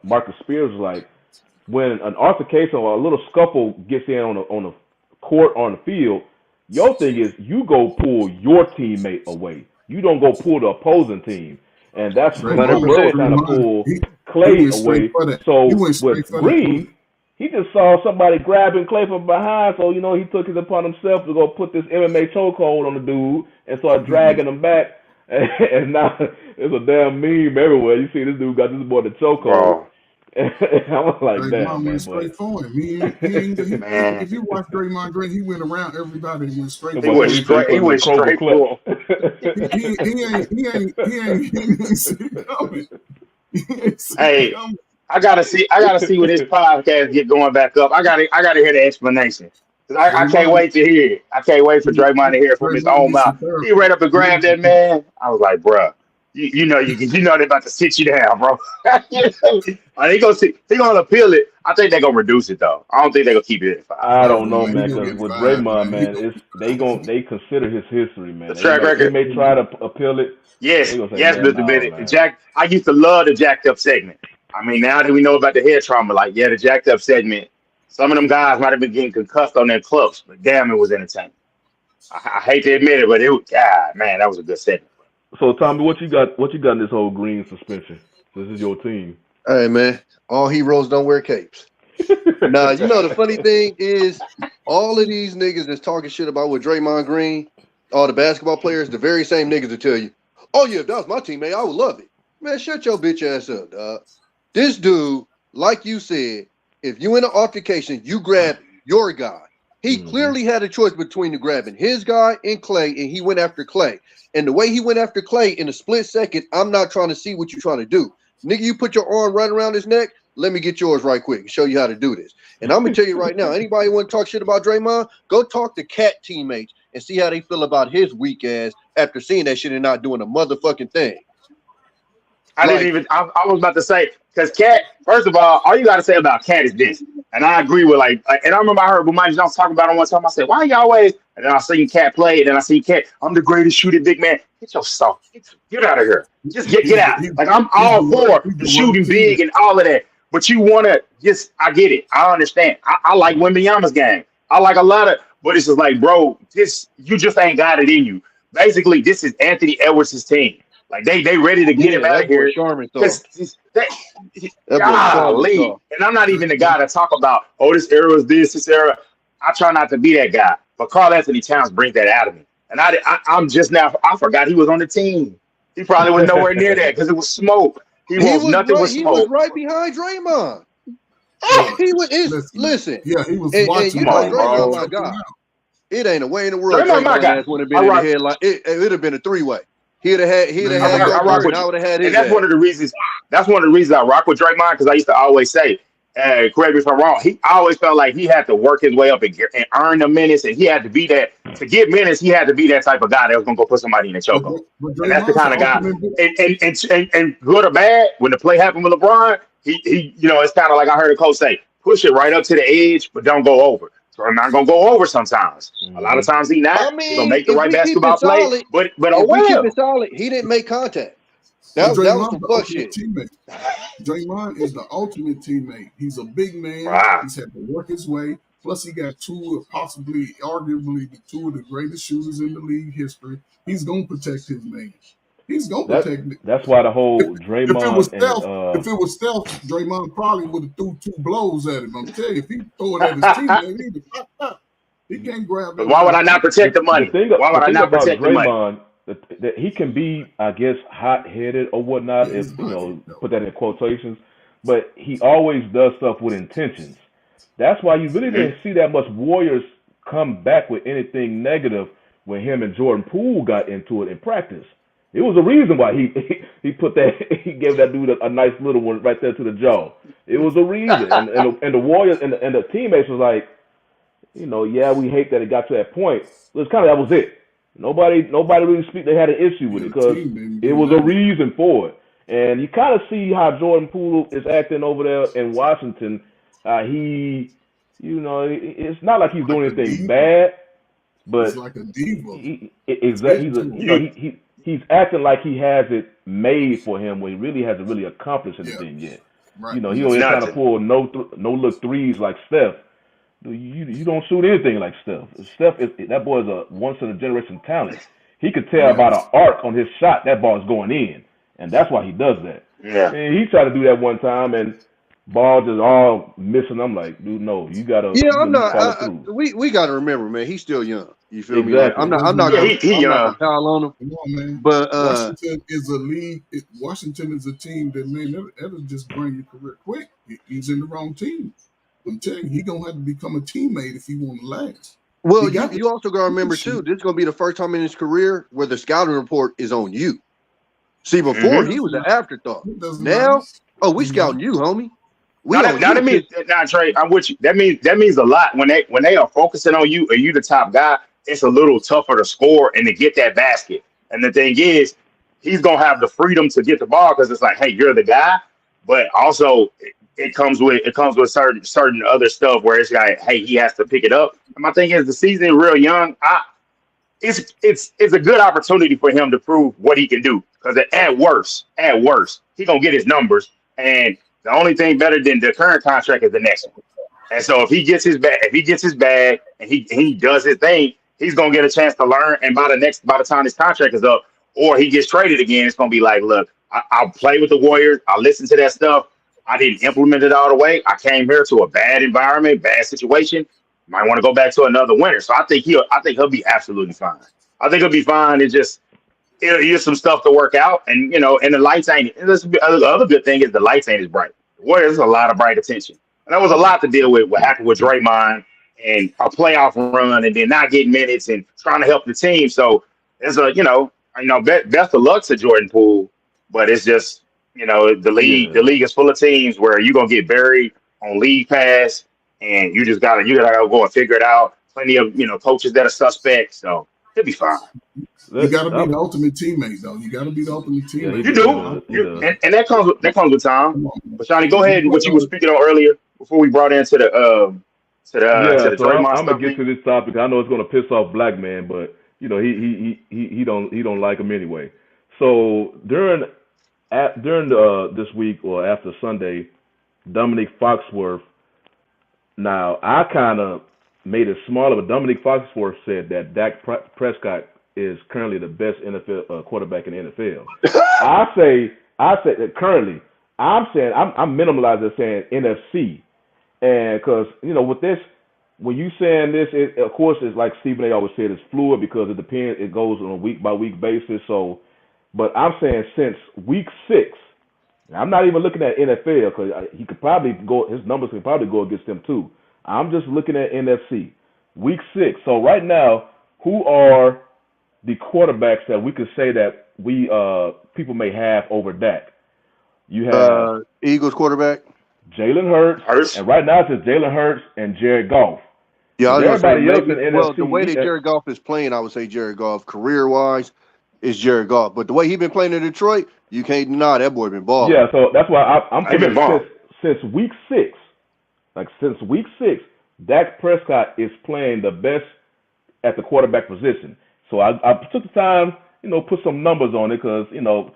Marcus Spears was like, when an altercation or a little scuffle gets in on the court or on the field, your thing is you go pull your teammate away. You don't go pull the opposing team. And that's what Gobert trying to pull Klay away. So with Green, he just saw somebody grabbing Klay from behind. So, he took it upon himself to go put this MMA chokehold on the dude and start dragging him back. And now it's a damn meme everywhere. You see this dude got this boy the chokehold. I was like, damn, man. Straight for him. If you watch Draymond Green, he went around everybody and went straight for him. He went straight for him. He ain't see it coming. Hey, I gotta see when this podcast get going back up. I gotta hear the explanation. 'Cause I can't Draymond, wait to hear it. I can't wait for Draymond to hear it from his Draymond own needs mouth. some He therapy. ran up and grabbed that man. I was like, bruh, you know they're about to sit you down, bro. He gonna appeal it. I think they're gonna reduce it though. I don't think they're gonna keep it at 5. I don't know, Man, he man, gonna because get with 5, Draymond, man. man, they consider his history, The man. track They record. may try to appeal it, but Yes, they gonna say, yes, man, Mr. no, Bennett. man. I used to love the jacked up segment. I mean, now that we know about the head trauma, like, yeah, the jacked up segment, some of them guys might have been getting concussed on their clubs, but damn, it was entertaining. I hate to admit it, but it was, God, man, that was a good segment. So Tommy, what you got? What you got in this whole Green suspension? This is your team. Hey man, all heroes don't wear capes. Now, you know the funny thing is, all of these niggas that's talking shit about with Draymond Green, all the basketball players, the very same niggas that tell you, "Oh yeah, if that was my teammate, I would love it." Man, shut your bitch ass up, dog. This dude, like you said, if you in an altercation, you grab your guy. He clearly had a choice between grabbing his guy and Clay, and he went after Clay. And the way he went after Clay in a split second, I'm not trying to see what you're trying to do. Nigga, you put your arm right around his neck, let me get yours right quick and show you how to do this. And I'm going to tell you right now, anybody want to talk shit about Draymond, go talk to Cat teammates and see how they feel about his weak ass after seeing that shit and not doing a motherfucking thing. I was about to say, because Cat, first of all you got to say about Cat is this. And I agree with, and I remember I heard Bomani Jones talking about it one time. I said, why you always, and then I seen Cat play, and then I see Cat, I'm the greatest shooting big man. Get your stuff. Get out of here. Just get out. Like, I'm all for the shooting big and all of that. But you want to I get it. I understand. I like Wembanyama's game. I like a lot of, but it's just like, bro, you just ain't got it in you. Basically, this is Anthony Edwards' team. Like, they ready to get him out of here. Golly. And I'm not even the guy to talk about, this era was this era. I try not to be that guy. But Karl Anthony Towns brings that out of me. And I'm just now, I forgot he was on the team. He probably was nowhere near that because it was smoke. He was nothing but smoke. He was right behind Draymond. He was listen. Yeah, he was watching. You know, Draymond, my guy. It ain't a way in the world Draymond would have been in the headline. It would have been a 3-way. He'd have had I rock with, I would have had his. And that's one of the reasons. That's one of the reasons I rock with Draymond, because I used to always say, correct me if I'm wrong. I always felt like he had to work his way up and earn the minutes, and he had to be that to get minutes. He had to be that type of guy that was gonna go put somebody in a chokehold. And that's the kind of guy. And good or bad, when the play happened with LeBron, he it's kind of like I heard a coach say, push it right up to the edge, but don't go over. So I'm not gonna go over sometimes. A lot of times he's gonna make the right basketball play. But if we keep it solid, he didn't make contact. That was some fuck shit. Teammate. Draymond is the ultimate teammate. He's a big man. Wow. He's had to work his way. Plus, he got arguably two of the greatest shooters in the league history. He's gonna protect his man. He's gonna protect it. That's why the whole Draymond. If it was stealth, Draymond probably would have threw 2 blows at him. I'm telling you, if he throw it at his teammate, he can't grab it. Why would I not protect the money? Why would I not protect the money? That he can be, I guess, hot-headed or whatnot, put that in quotations, but he always does stuff with intentions. That's why you really didn't see that much Warriors come back with anything negative when him and Jordan Poole got into it in practice. It was a reason why he put that, he gave that dude a nice little one right there to the jaw. It was a reason, and the Warriors and the teammates was like, we hate that it got to that point. It's kind of that was it. Nobody really speak. They had an issue with it because it was a reason for it, and you kind of see how Jordan Poole is acting over there in Washington. It's not like he's doing anything bad, but he's like a diva. He's acting like he has it made for him when he really hasn't really accomplished anything yet. Right. He only trying to pull no look threes like Steph. You don't shoot anything like Steph. That boy is a once in a generation talent. He could tell about an arc on his shot. That ball is going in, and that's why he does that. Yeah. And he tried to do that one time, and ball just all missing. I'm like, dude, no, you gotta. Yeah, I'm not. We gotta remember, man. He's still young. You feel me? Like, I'm not gonna pile on him. Come on, man. But Washington is a league. Washington is a team that that'll just bring your career quick. He's in the wrong team. I'm telling you, he's going to have to become a teammate if he want to last. Well, you also got to remember, too, this is going to be the first time in his career where the scouting report is on you. See, before he was an afterthought. Now, we scouting you, homie. We Now on that you means since now Trey, I'm with you. That means a lot when they are focusing on you or you the top guy. It's a little tougher to score and to get that basket. And the thing is, he's gonna have the freedom to get the ball because it's like, hey, you're the guy. But also, it comes with certain other stuff where it's like, hey, he has to pick it up. And my thing is, the season is real young. It's a good opportunity for him to prove what he can do. Because at worst, he gonna get his numbers, and the only thing better than the current contract is the next one. And so if he gets his bag, and he does his thing, he's gonna get a chance to learn. And by the time his contract is up, or he gets traded again, it's gonna be like, look, I'll play with the Warriors. I listen to that stuff. I didn't implement it all the way. I came here to a bad environment, bad situation. Might want to go back to another winner. So I think he'll be absolutely fine. I think he'll be fine. Here's some stuff to work out, and and the lights ain't. And the other good thing is the lights ain't as bright. The Warriors is a lot of bright attention, and that was a lot to deal with. What happened with Draymond and a playoff run, and then not getting minutes and trying to help the team. So it's best of luck to Jordan Poole, but it's just the Yeah. league is full of teams where you're gonna get buried on league pass, and you gotta go and figure it out. Plenty of coaches that are suspect, so he'll be fine. You got to be the ultimate teammate, though. You got to be the ultimate Yeah, teammate. You do, he does. and that comes with time. Come on. But Shawnee, go ahead and what you were speaking on earlier before we brought into the to Yeah, the so I'm Draymond gonna stuff. get to this topic. I know it's gonna piss off black man, but he don't like him anyway. So during this week or after Sunday, Dominic Foxworth. Now I kind of made it smaller, but Dominic Foxworth said that Dak Prescott is currently the best NFL quarterback in the NFL. I say that currently. I'm saying I'm minimalizing it, saying NFC, and because with this, when you saying this, of course it's like Stephen A. always said, it's fluid because it depends. It goes on a week by week basis. So, but I'm saying since week 6, I'm not even looking at NFL because he could probably go. His numbers could probably go against them too. I'm just looking at NFC week 6. So right now, who are the quarterbacks that we could say that we people may have over Dak? You have Eagles quarterback. Jalen Hurts, and right now it's just Jalen Hurts and Jared Goff. Yeah, I was Everybody gonna else say in well, NFC. the way that Jared Goff is playing, I would say Jared Goff career wise is Jared Goff. But the way he's been playing in Detroit, you can't deny that boy been balling. Yeah, so that's why I'm He been balling. since week 6. Like since week 6, Dak Prescott is playing the best at the quarterback position. So I took the time, put some numbers on it because a lot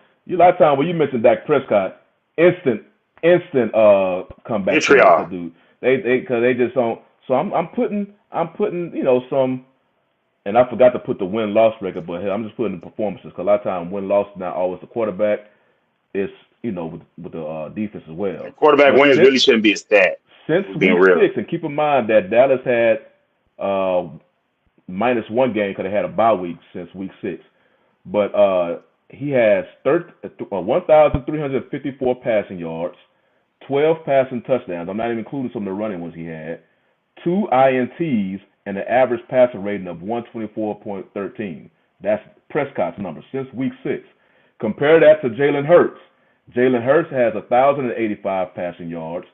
of time when you mention Dak Prescott, instant comeback. Vitriol. Dude. They just don't. So I'm putting some, and I forgot to put the win-loss record, but hey, I'm just putting the performances because a lot of time win-loss is not always the quarterback. It's with the defense as well. Quarterback wins really shouldn't be a stat. Since week 6, and keep in mind that Dallas had -1 game because they had a bye week since week 6. But he has 1,354 passing yards, 12 passing touchdowns. I'm not even including some of the running ones he had, 2 INTs, and an average passer rating of 124.13. That's Prescott's number since week 6. Compare that to Jalen Hurts. Jalen Hurts has 1,085 passing yards,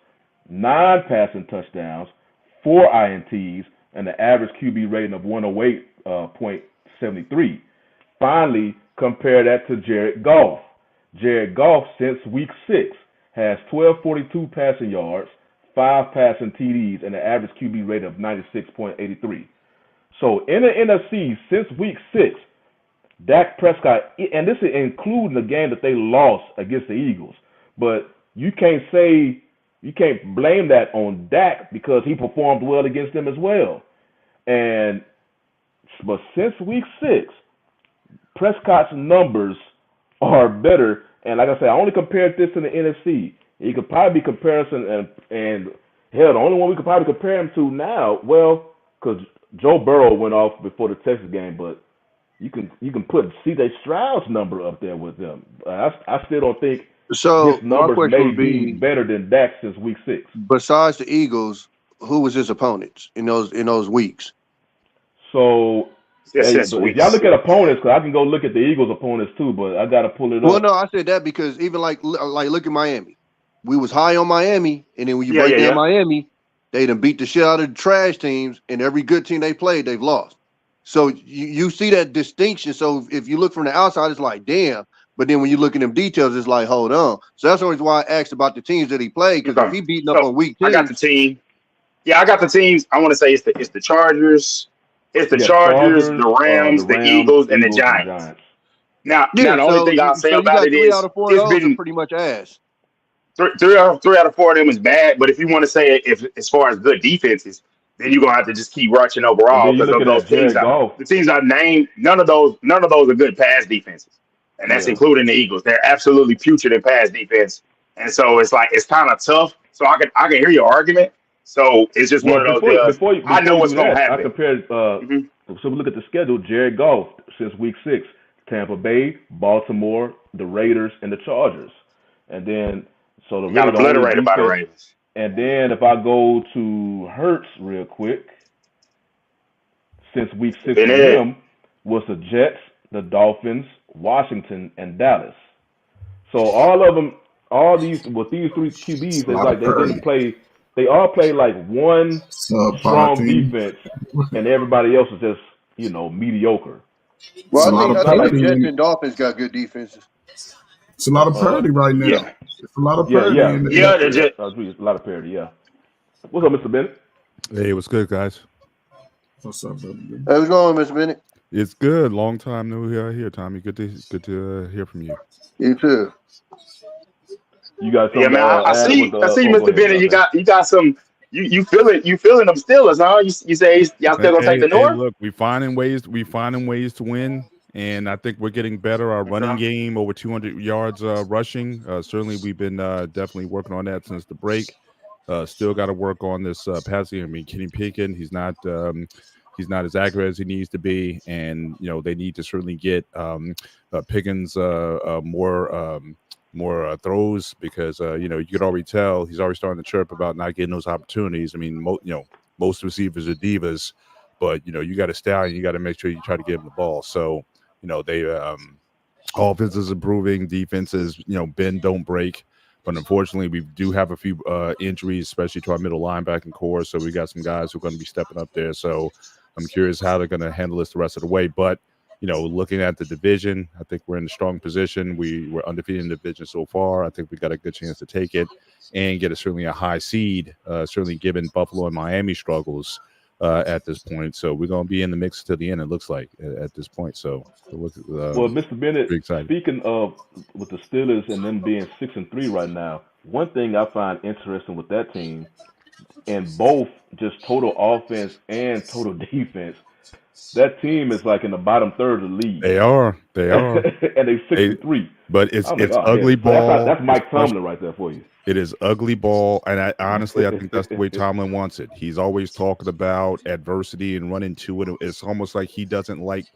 9 passing touchdowns, 4 INTs, and an average QB rating of 108.73. Finally, compare that to Jared Goff. Jared Goff, since week 6, has 1,242 passing yards, 5 passing TDs, and an average QB rating of 96.83. So in the NFC, since week 6, Dak Prescott, and this is including the game that they lost against the Eagles, but you can't blame that on Dak because he performed well against them as well. But since week 6, Prescott's numbers are better. And like I said, I only compared this to the NFC. You could probably be comparison and hell, the only one we could probably compare him to now, well, because Joe Burrow went off before the Texas game, but you can put C.J. Stroud's number up there with them. I still don't think So his my numbers question may would be be: better than Dak since week 6. besides the Eagles, who was his opponents in those weeks? So Yes, hey, yes, but if weeks. y'all look at opponents, because I can go look at the Eagles' opponents too, but I got to pull it Well, up. no, I said that because even like look at Miami. we was high on Miami, and then when you Yeah, break yeah, down yeah. Miami, they done beat the shit out of the trash teams, and every good team they played, they've lost. So you see that distinction. So if you look from the outside, it's like, damn. But then when you look at them details, it's like, hold on. So that's always why I asked about the teams that he played, because if Okay. he beating up So on weak I got the teams, team. Yeah, I got the teams. I want to say it's the Chargers, You got the Chargers, the Rams, the Rams, Eagles, and the Eagles, and Giants. Giants. Now yeah. the only So thing I'll say you about got it 3 out is of 4 of it's those are been pretty much ass. three out of 4 of them is bad. But if you want to say if as far as good defenses, then you're gonna have to just keep rushing And overall then you're because of looking those at teams. Jared Goff. The teams I've named, none of those are good pass defenses, and that's Yeah. including the Eagles. They're absolutely putrid in pass defense, and so it's like it's kind of tough. So I can hear your argument. So it's just Well, one of those deals. I before know you what's do gonna that, I happen. compared. Hmm. So we look at the schedule. Jared Goff since week 6: Tampa Bay, Baltimore, the Raiders, and the Chargers. And then so He got the only obliterated by the defense. Ravens. And then if I go to Hurts real quick, since week 6 Been for it. him was the Jets, the Dolphins, Washington, and Dallas. So all of them, all these with these 3 It's QBs, a it's lot like of they Purdy. didn't play. They all play like one Subpar strong team. defense, and everybody else is just mediocre. It's Well, a lot So of it's I not think the like Purdy. Jets and Dolphins got good defenses. It's a lot of uh Purdy right now. Yeah. It's a lot of yeah Purdy yeah in yeah Yeah. the The Jet. I agree. It's a lot of parity. Yeah. What's up, Mr. Bennett? Hey, what's good, guys? What's up, brother? Hey, what's going on, Mr. Bennett? It's good. Long time no here, Tommy. Good to hear from you. You too. You got Yeah, something man. to I add with see. the? I see, Oh, go Mr. ahead, Bennett. You Dante. got some. You feeling them Steelers, huh? You say y'all still gonna take the Hey, North? look, we finding ways to win, and I think we're getting better. Our running Okay. game, over 200 yards rushing. Certainly, we've been definitely working on that since the break. Still got to work on this passing. I mean, Kenny Pickett, he's not as accurate as he needs to be, and they need to certainly get Pickens more throws, because you could already tell he's already starting to chirp about not getting those opportunities. I mean, most receivers are divas, but you got to stay and you got to make sure you try to get him the ball. So they offense is improving, defense is bend don't break. But unfortunately, we do have a few injuries, especially to our middle linebacking core. So we got some guys who are going to be stepping up there. So I'm curious how they're going to handle this the rest of the way. But looking at the division, I think we're in a strong position. We're undefeated in the division so far. I think we got a good chance to take it and get certainly a high seed, certainly given Buffalo and Miami struggles at this point. So we're going to be in the mix to the end, it looks like, at this point. So Well, Mr. Bennett, pretty excited. speaking of with the Steelers and them being 6-3 right now, one thing I find interesting with that team, and both just total offense and total defense, that team is like in the bottom third of the league. They are. And they 6-3. But it's I'm like, oh ugly hell. ball. That's Mike It's Tomlin right there for you. It is ugly ball, and I honestly think that's the way Tomlin wants it. He's always talking about adversity and running to it. It's almost like he doesn't like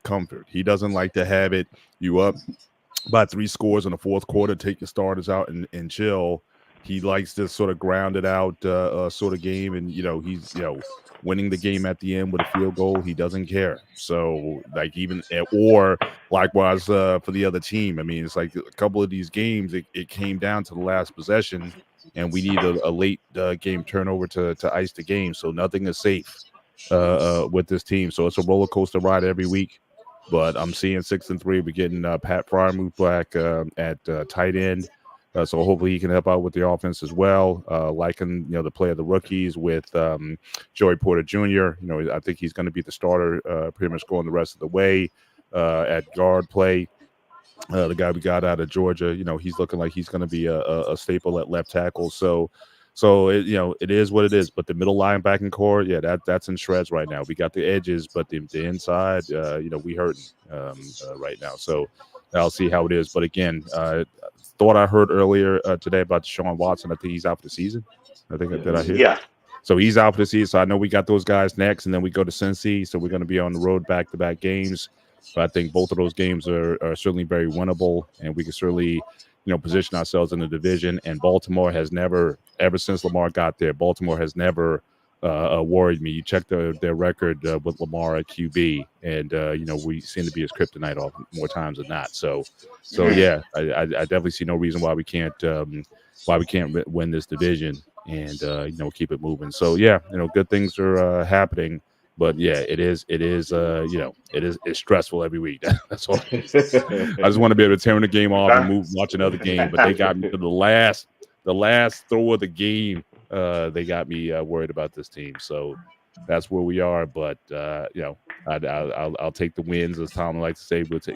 comfort. He doesn't like to have it. You up by 3 scores in the fourth quarter, take your starters out and chill. He likes this sort of grounded out sort of game, and he's winning the game at the end with a field goal. He doesn't care. So like or likewise for the other team. I mean, it's like a couple of these games, it came down to the last possession, and we need a late game turnover to ice the game. So nothing is safe with this team. So it's a roller coaster ride every week. But I'm seeing 6-3. We're getting Pat Fryer moved back at tight end. So hopefully he can help out with the offense as well. Liking the play of the rookies with Joey Porter Jr. I think he's going to be the starter pretty much going the rest of the way at guard play. The guy we got out of Georgia, he's looking like he's going to be a staple at left tackle. So it is what it is. But the middle linebacking core, that's in shreds right now. We got the edges, but the inside, we hurting right now. So I'll see how it is. But again, thought I heard earlier today about Deshaun Watson. I think he's out for the season. I think that I hear. Yeah. So he's out for the season. So I know we got those guys next, and then we go to Cincy. So we're going to be on the road back-to-back games. But I think both of those games are certainly very winnable, and we can certainly, position ourselves in the division. And Baltimore has never, ever since Lamar got there, Baltimore has never worried me. You check their record with Lamar at QB, and we seem to be his kryptonite off more times than not. So yeah, I definitely see no reason why we can't win this division and keep it moving. So yeah, good things are happening. But yeah, it's stressful every week. That's all. I just want to be able to turn the game off and watch another game. But they got me to the last throw of the game. They got me worried about this team. So that's where we are. But I'll take the wins, as Tom likes to say. But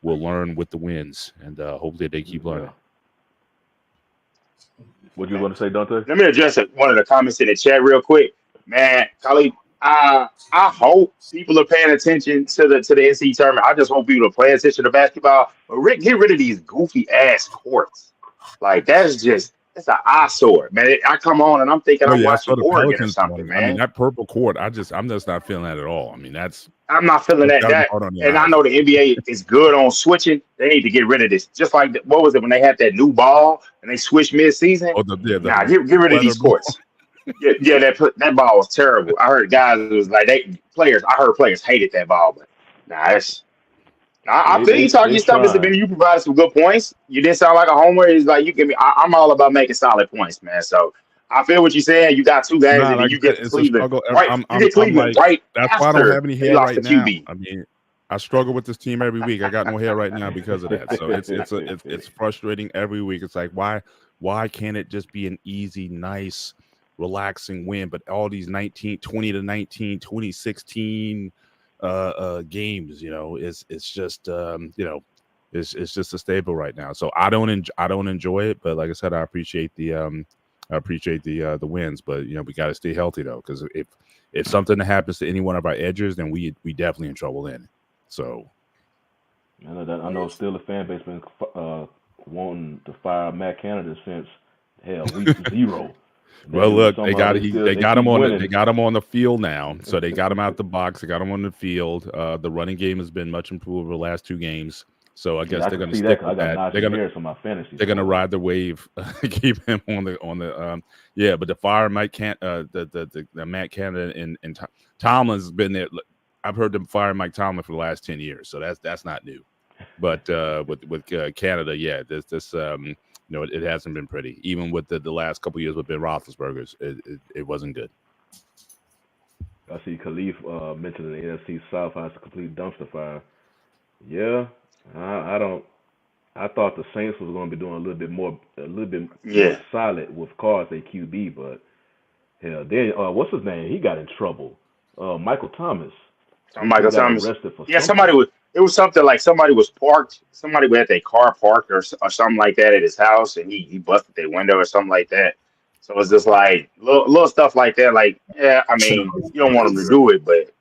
we'll learn with the wins, and hopefully they keep learning. What you want to say, Dante? Let me address one of the comments in the chat real quick, man. Khalid, I hope people are paying attention to the NCAA tournament. I just want people to pay attention to basketball. But get rid of these goofy ass courts. Like it's an eyesore, man. I come on and I'm thinking I'm watching Oregon or something, man. I mean, that purple court, I'm just not feeling that at all. I mean, I'm not feeling that. And I know the NBA is good on switching. They need to get rid of this. Just like what was it when they had that new ball and they switched mid-season? Get rid of these courts. Yeah, that ball was terrible. I heard guys, it was like I heard players hated that ball, but I feel you talking your stuff, Mr. Benny. You provided some good points. You didn't sound like a homer. It's like I'm all about making solid points, man. So I feel what you're saying. You got two games, and then you get Cleveland. Cleveland right. That's why I don't have any hair right now. I mean, I struggle with this team every week. I got no hair right now because of that. So it's frustrating every week. It's like why can't it just be an easy, nice, relaxing win? But all these 20 to 19, 2016 games, it's just it's just a staple right now. So I don't enjoy it, but like I said, I appreciate the wins. But we got to stay healthy though, because if something happens to any one of our edges, then we definitely in trouble then. So I know still the fan base been wanting to fire Matt Canada since week 0. Well, look, they got him on the field now. So they got him out the box. They got him on the field. The running game has been much improved over the last 2 games. So I guess they're going to stick with that. They're going to ride the wave, keep him on the but the fire Mike the Matt Canada and Tomlin's been there. I've heard them fire Mike Tomlin for the last 10 years, so that's not new. But with Canada, yeah, this it hasn't been pretty. Even with the last couple of years with Ben Roethlisberger's, it wasn't good. I see Khalif mentioning the NFC South has a complete dumpster fire. Yeah, I thought the Saints was going to be doing a little bit more solid with Carr as a QB, but hell, then what's his name? He got in trouble. Michael Thomas. Michael Thomas. It was something like somebody was parked. Somebody had their car parked or something like that at his house, and he busted their window or something like that. So it's just like little stuff like that. Like, yeah, I mean, you don't want him to do it, but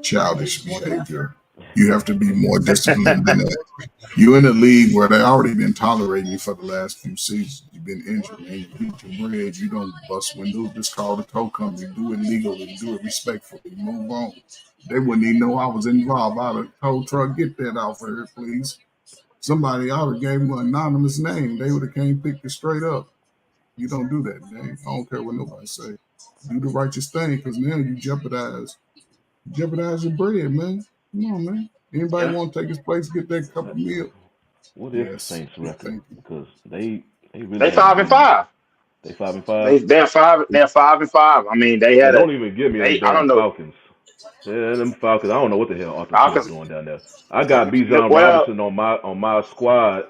childish behavior. You have to be more disciplined than that. You're in a league where they already been tolerating you for the last few seasons. You've been injured, man. You eat your bread. You don't bust windows. Just call the tow company. Do it legally. Do it respectfully. Move on. They wouldn't even know I was involved. I'd have told truck, get that off of here, please. Somebody I would have gave him an anonymous name. They would have came picked it straight up. You don't do that, man. I don't care what nobody say. Do the righteous thing, because now you jeopardize your bread, man. Come on, man. Anybody want to take his place, get that cup of milk? What is the Saints record? Because they 5-5. They 5-5. They're 5-5. I mean, they had. Don't even give me the Falcons. Yeah, them Falcons. I don't know what the hell Arthur is doing down there. I got Bijan Robinson on my squad,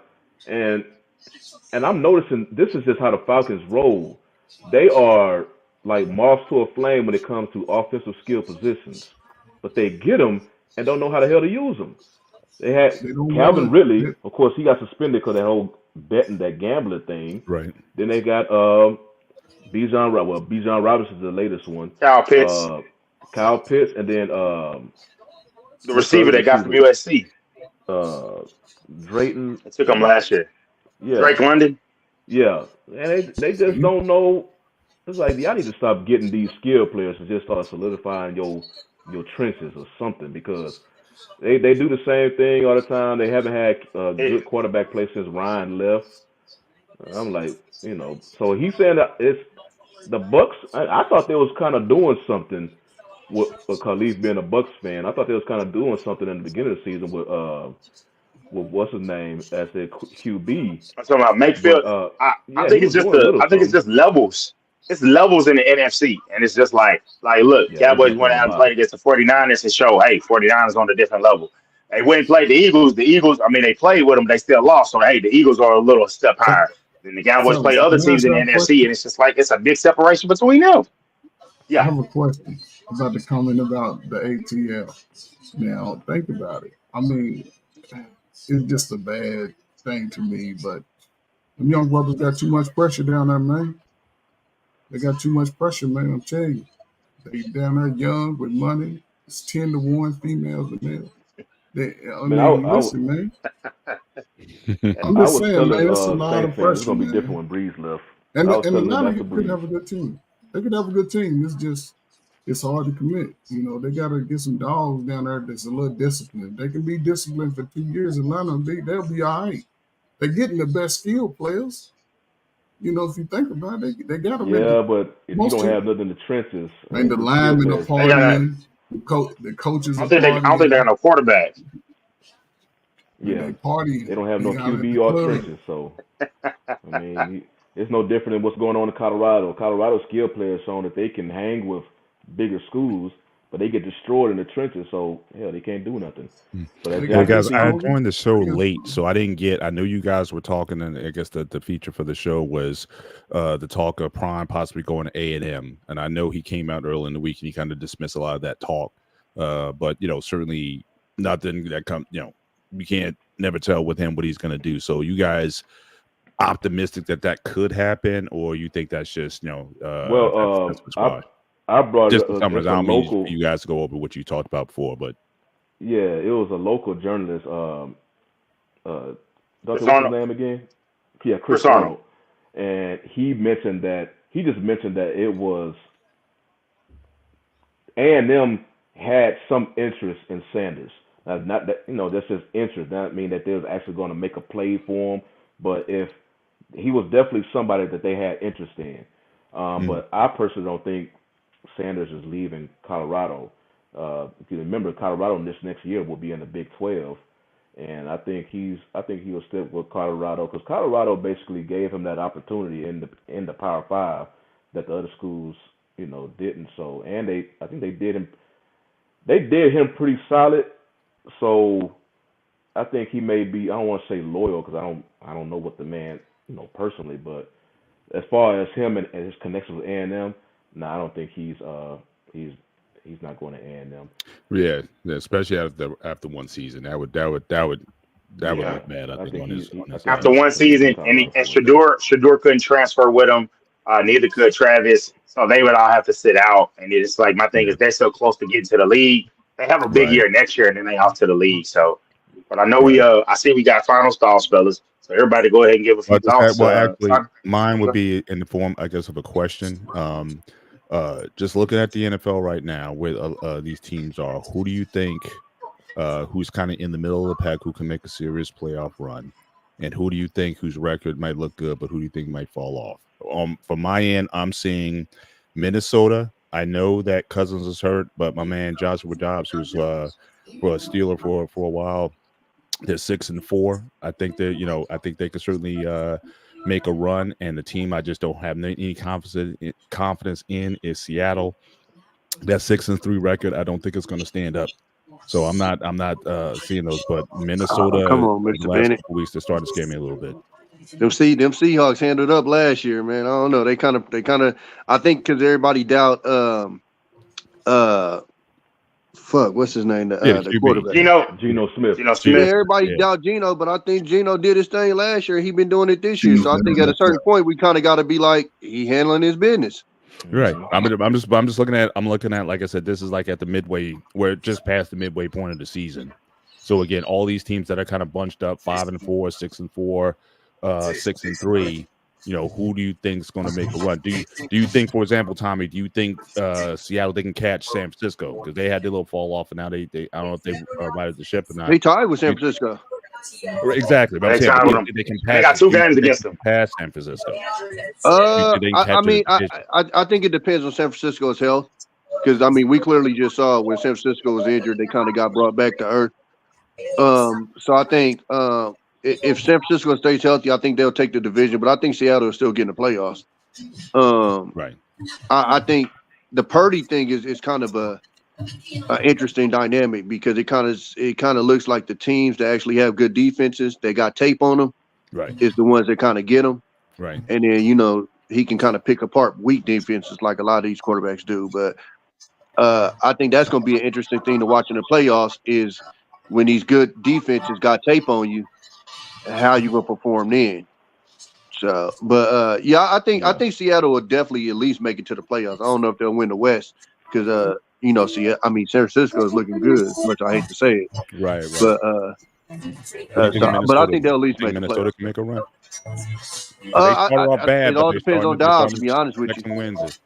and I'm noticing this is just how the Falcons roll. They are like moths to a flame when it comes to offensive skill positions, but they get them and don't know how the hell to use them. They had Calvin Ridley. Of course, he got suspended because that whole betting, that gambler thing. Right. Then they got Bijan Robinson is the latest one. Kyle Pitts, and then the receiver they got from USC. Drayton. They took him last year. Yeah. Drake London. Yeah. And they just don't know. It's like, y'all need to stop getting these skill players and just start solidifying your trenches or something, because they do the same thing all the time. They haven't had a good quarterback play since Ryan left. I'm like, so he's saying that the Bucks. I thought they was kind of doing something with Khalif being a Bucks fan. I thought they was kind of doing something in the beginning of the season with what's his name as their QB. I'm talking about But Mayfield. I yeah, he think was it's just doing a the little I think it's something. just levels. It's levels in the NFC. And it's just like look, Yeah, it's Cowboys definitely went on the out and played bottom. against the 49ers and show, hey, 49ers on a different level. They went and played the Eagles. The Eagles, I mean, they played with them, they still lost. So hey, the Eagles are a little step So, higher. Then the Cowboys play fellas, other can I teams ask in the y'all a NFC, question? and it's just like it's a big separation between them. I Yeah. have a question about the comment about the ATL. Now, think about it. I mean, it's just a bad thing to me, but them young brothers got too much pressure down there, man. They got too much pressure, man. I'm telling you. They down there young with money. It's 10-1 females and males. I Man, I, mean, I listen, man. I'm I just was saying, telling man, it's a lot Saint of fans it's pressure, gonna be different man. when Breeze left. And I was and telling them Atlanta after could Breeze. have a good team. They could have a good team. It's just it's hard to commit. You know, they got to get some dogs down there that's a little disciplined. They can be disciplined for 2 years. Atlanta, they'll be all right. They're getting the best skilled players. You know, if you think about it, they got them at Yeah, but if you most don't teams. have nothing in the trenches, And the who skill linemen are players? They got a partying. The coaches I are don't think they I don't think they got partying. no quarterback. And Yeah, they partying. they don't have no They out at QB the or club. trenches. So I mean, it's no different than what's going on in Colorado. Colorado skill players showing that they can hang with bigger schools, but they get destroyed in the trenches. So hell, they can't do nothing. So that's They Well, got definitely their a guys, I team. stronger. joined the show They got, late, so I didn't get. I know you guys were talking, and I guess the feature for the show was the talk of Prime possibly going to A&M, and I know he came out early in the week and he kind of dismissed a lot of that talk. But certainly nothing that come. We can't never tell with him what he's going to do. So you guys optimistic that could happen, or you think that's just that's what's why? I brought Just it. for summers, It's I a don't mean for local. you guys to go over what you talked about before, but Yeah, it was a local journalist. Uh, Dr. Chris What's his Arnold. name again? Yeah, Chris Chris Arnold. Arnold, and he just mentioned that it was A&M had some interest in Sanders. Not that that's just interest. That mean that they was actually going to make a play for him, but if he was definitely somebody that they had interest in. But I personally don't think Sanders is leaving Colorado. If you remember, Colorado this next year will be in the Big 12, and I think he'll stick with Colorado because Colorado basically gave him that opportunity in the Power Five that the other schools didn't. So and I think they did him pretty solid. So I think he may be. I don't want to say loyal because I don't know what the man personally, but as far as him and his connection with A&M, no, I don't think he's not going to A&M. yeah, especially after one season, that would Yeah, look bad. I I think think on his I think After side. one he's in season, Colorado and for a little bit. Shador couldn't transfer with him. Neither could Travis. So they would all have to sit out. And it's like my thing Yeah, is they're so close to getting to the league. They have a big right, year next year, and then they off to the league. So, but I know right. I see we got final thoughts, fellas. So everybody go ahead and give a few Well, thoughts. actually, mine would be in the form, I guess, of a question. Just looking at the NFL right now, where these teams are, who do you think, who's kind of in the middle of the pack, who can make a serious playoff run, and who do you think whose record might look good, but who do you think might fall off? From my end, I'm seeing Minnesota. I know that Cousins is hurt, but my man Joshua Dobbs, who's for a Steeler for a while, they're 6-4. I think I think they could certainly make a run. And the team I just don't have any confidence in is Seattle. That 6-3 record, I don't think it's going to stand up. So I'm not seeing those. But Oh, come Minnesota on, in the Mr. last Bennett. couple weeks, they're starting to scare me a little bit. Them Seahawks handled up last year, man. I don't know. They kind of. I think because everybody doubt what's his name? Yeah, The QB. quarterback. Geno Smith. Geno Yeah, Smith. everybody Yeah. doubt Geno, but I think Geno did his thing last year. He been doing it this year. Geno So I think better at a than certain point we kind of got to be like he handling his business. Right. Mhm. I'm just looking at like I said, this is like at the midway, where just past the midway point of the season. So again, all these teams that are kind of bunched up 5-4, 6-4, 6-3. Who do you think is going to make a run? Do you think, for example, Tommy, do you think Seattle they can catch San Francisco because they had their little fall off and now they I don't know if they righted the ship or not. They tied with San Francisco. Exactly, but I'm They saying tied but with them. they can They pass. got 2 Do you games think they against can them. pass San Francisco? I think it depends on San Francisco's health because I mean we clearly just saw when San Francisco was injured, they kind of got brought back to earth. So I think if San Francisco stays healthy, I think they'll take the division. But I think Seattle is still getting the playoffs. Right. I think the Purdy thing is kind of a interesting dynamic because it kind of looks like the teams that actually have good defenses, they got tape on them, Right. is the ones that kind of get them. Right. And then he can kind of pick apart weak defenses like a lot of these quarterbacks do. But I think that's going to be an interesting thing to watch in the playoffs is when these good defenses got tape on you, how you going to perform then. So, but I think Seattle will definitely at least make it to the playoffs. I don't know if they'll win the West because San Francisco is looking good. As much I hate to say it, Right. but but I think they'll at least think make the Minnesota playoffs. can make a run. They started off bad, it but all they depends on Dobbs. To be honest with some wins.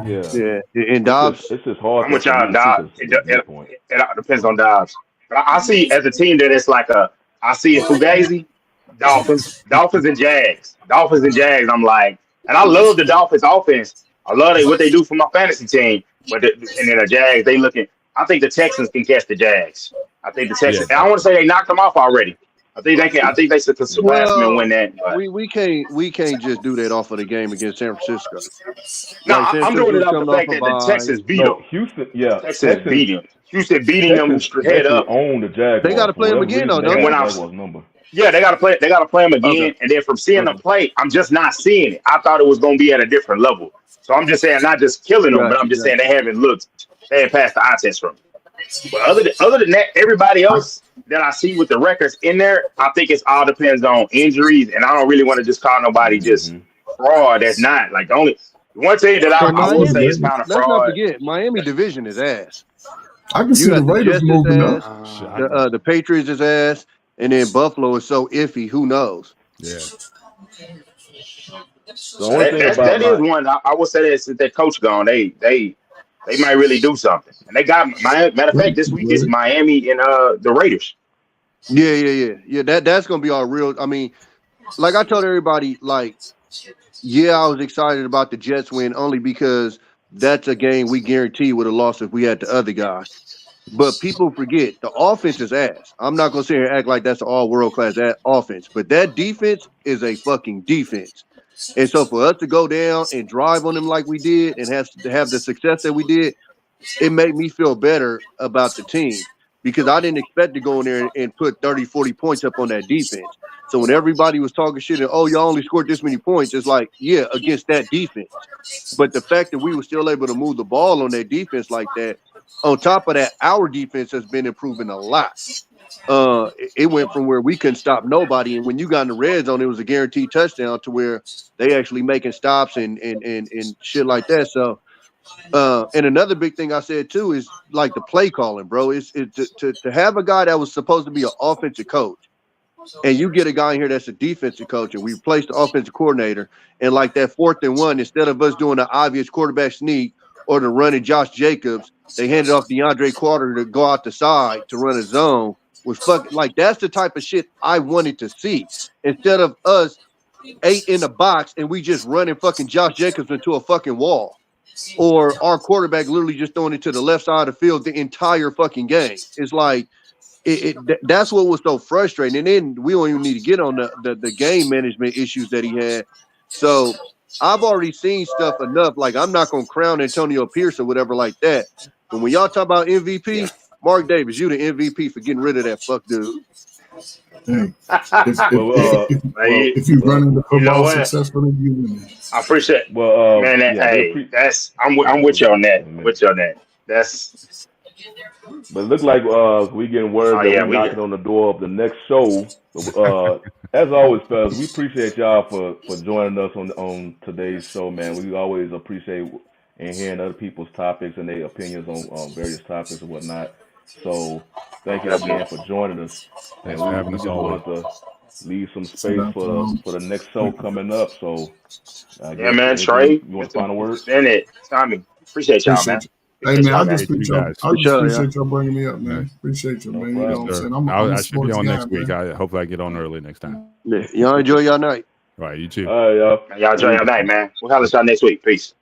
Yeah. you, and Dobbs. It's just hard I'm with for me y'all, to Dobbs. see at this point. It depends on Dobbs. But I see as a team that it's like I see it Fugazi, Dolphins and Jags. Dolphins and Jags, I'm like, and I love the Dolphins offense. I love what they do for my fantasy team. And then the Jags, I think the Texans can catch the Jags. I think the Texans, and I want to say they knocked them off already. I think they can. I think they should surpass them and win that. But. We can't just do that off of the game against San Francisco. No, I'm doing it off the fact that the Texans beat them. Houston, Texans beat them. Houston beating them head up. Own the Jaguars. They got to play them again, though. And when they got to play them again. Okay. And then from seeing them play, I'm just not seeing it. I thought it was going to be at a different level. So I'm just saying, not just killing them, but I'm just saying they haven't passed the eye test from me. But other than that, everybody else that I see with the records in there, I think it all depends on injuries, and I don't really want to just call nobody just fraud. That's not like the one thing that I will say is kind of fraud. Let's not forget, Miami division is ass. I can see the Raiders moving up. The Patriots is ass, and then Buffalo is so iffy. Who knows? Yeah. That is one. I would say that since that coach gone, they might really do something. And they got matter of fact, this week is Miami and the Raiders. Yeah. That's gonna be all real. I mean, like I told everybody, I was excited about the Jets win only because that's a game we guarantee would have lost if we had the other guy. But people forget the offense is ass. I'm not gonna sit here and act like that's all world class offense, but that defense is a fucking defense. And so for us to go down and drive on them like we did and have the success that we did, it made me feel better about the team because I didn't expect to go in there and put 30, 40 points up on that defense. So when everybody was talking shit and, y'all only scored this many points, it's like, yeah, against that defense. But the fact that we were still able to move the ball on that defense like that, on top of that, our defense has been improving a lot. It went from where we couldn't stop nobody, and when you got in the red zone, it was a guaranteed touchdown to where they actually making stops and shit like that. So, and another big thing I said too is like the play calling, bro. Is to have a guy that was supposed to be an offensive coach, and you get a guy in here that's a defensive coach, and we replaced the offensive coordinator, and like that 4th and 1, instead of us doing the obvious quarterback sneak or the running Josh Jacobs, they handed off DeAndre Carter to go out the side to run a zone. Was fucking like that's the type of shit I wanted to see instead of us 8 in the box and we just running fucking Josh Jacobs into a fucking wall, or our quarterback literally just throwing it to the left side of the field the entire fucking game. It's like that's what was so frustrating. And then we don't even need to get on the game management issues that he had. So I've already seen stuff enough. Like I'm not gonna crown Antonio Pierce or whatever like that. But when y'all talk about MVP. Mark Davis, you the MVP for getting rid of that fuck dude. Hey, if you run into football successfully, you win. I appreciate it. Well, man, I'm with you on that. That's. But it looks like we getting word that we're knocking on the door of the next show. As always, fellas, we appreciate y'all for joining us on today's show, man. We always appreciate and hearing other people's topics and their opinions on various topics and whatnot. So thank you again for joining us. Thanks for having us all. Wanted to leave some space for the next show coming up. So man, Trey, you want to final word? Tommy, appreciate y'all, man. Hey man, I just Appreciate you guys. appreciate y'all bringing me up, man. Yeah. Appreciate you, No man. You know problem. what I'm saying? Sir. I'm a I should be sports on guy, next week. man. Hopefully I get on early next time. Yeah. Y'all enjoy y'all night. All right, you too. All right, y'all. Y'all enjoy your night, man. We'll have y'all next week. Peace.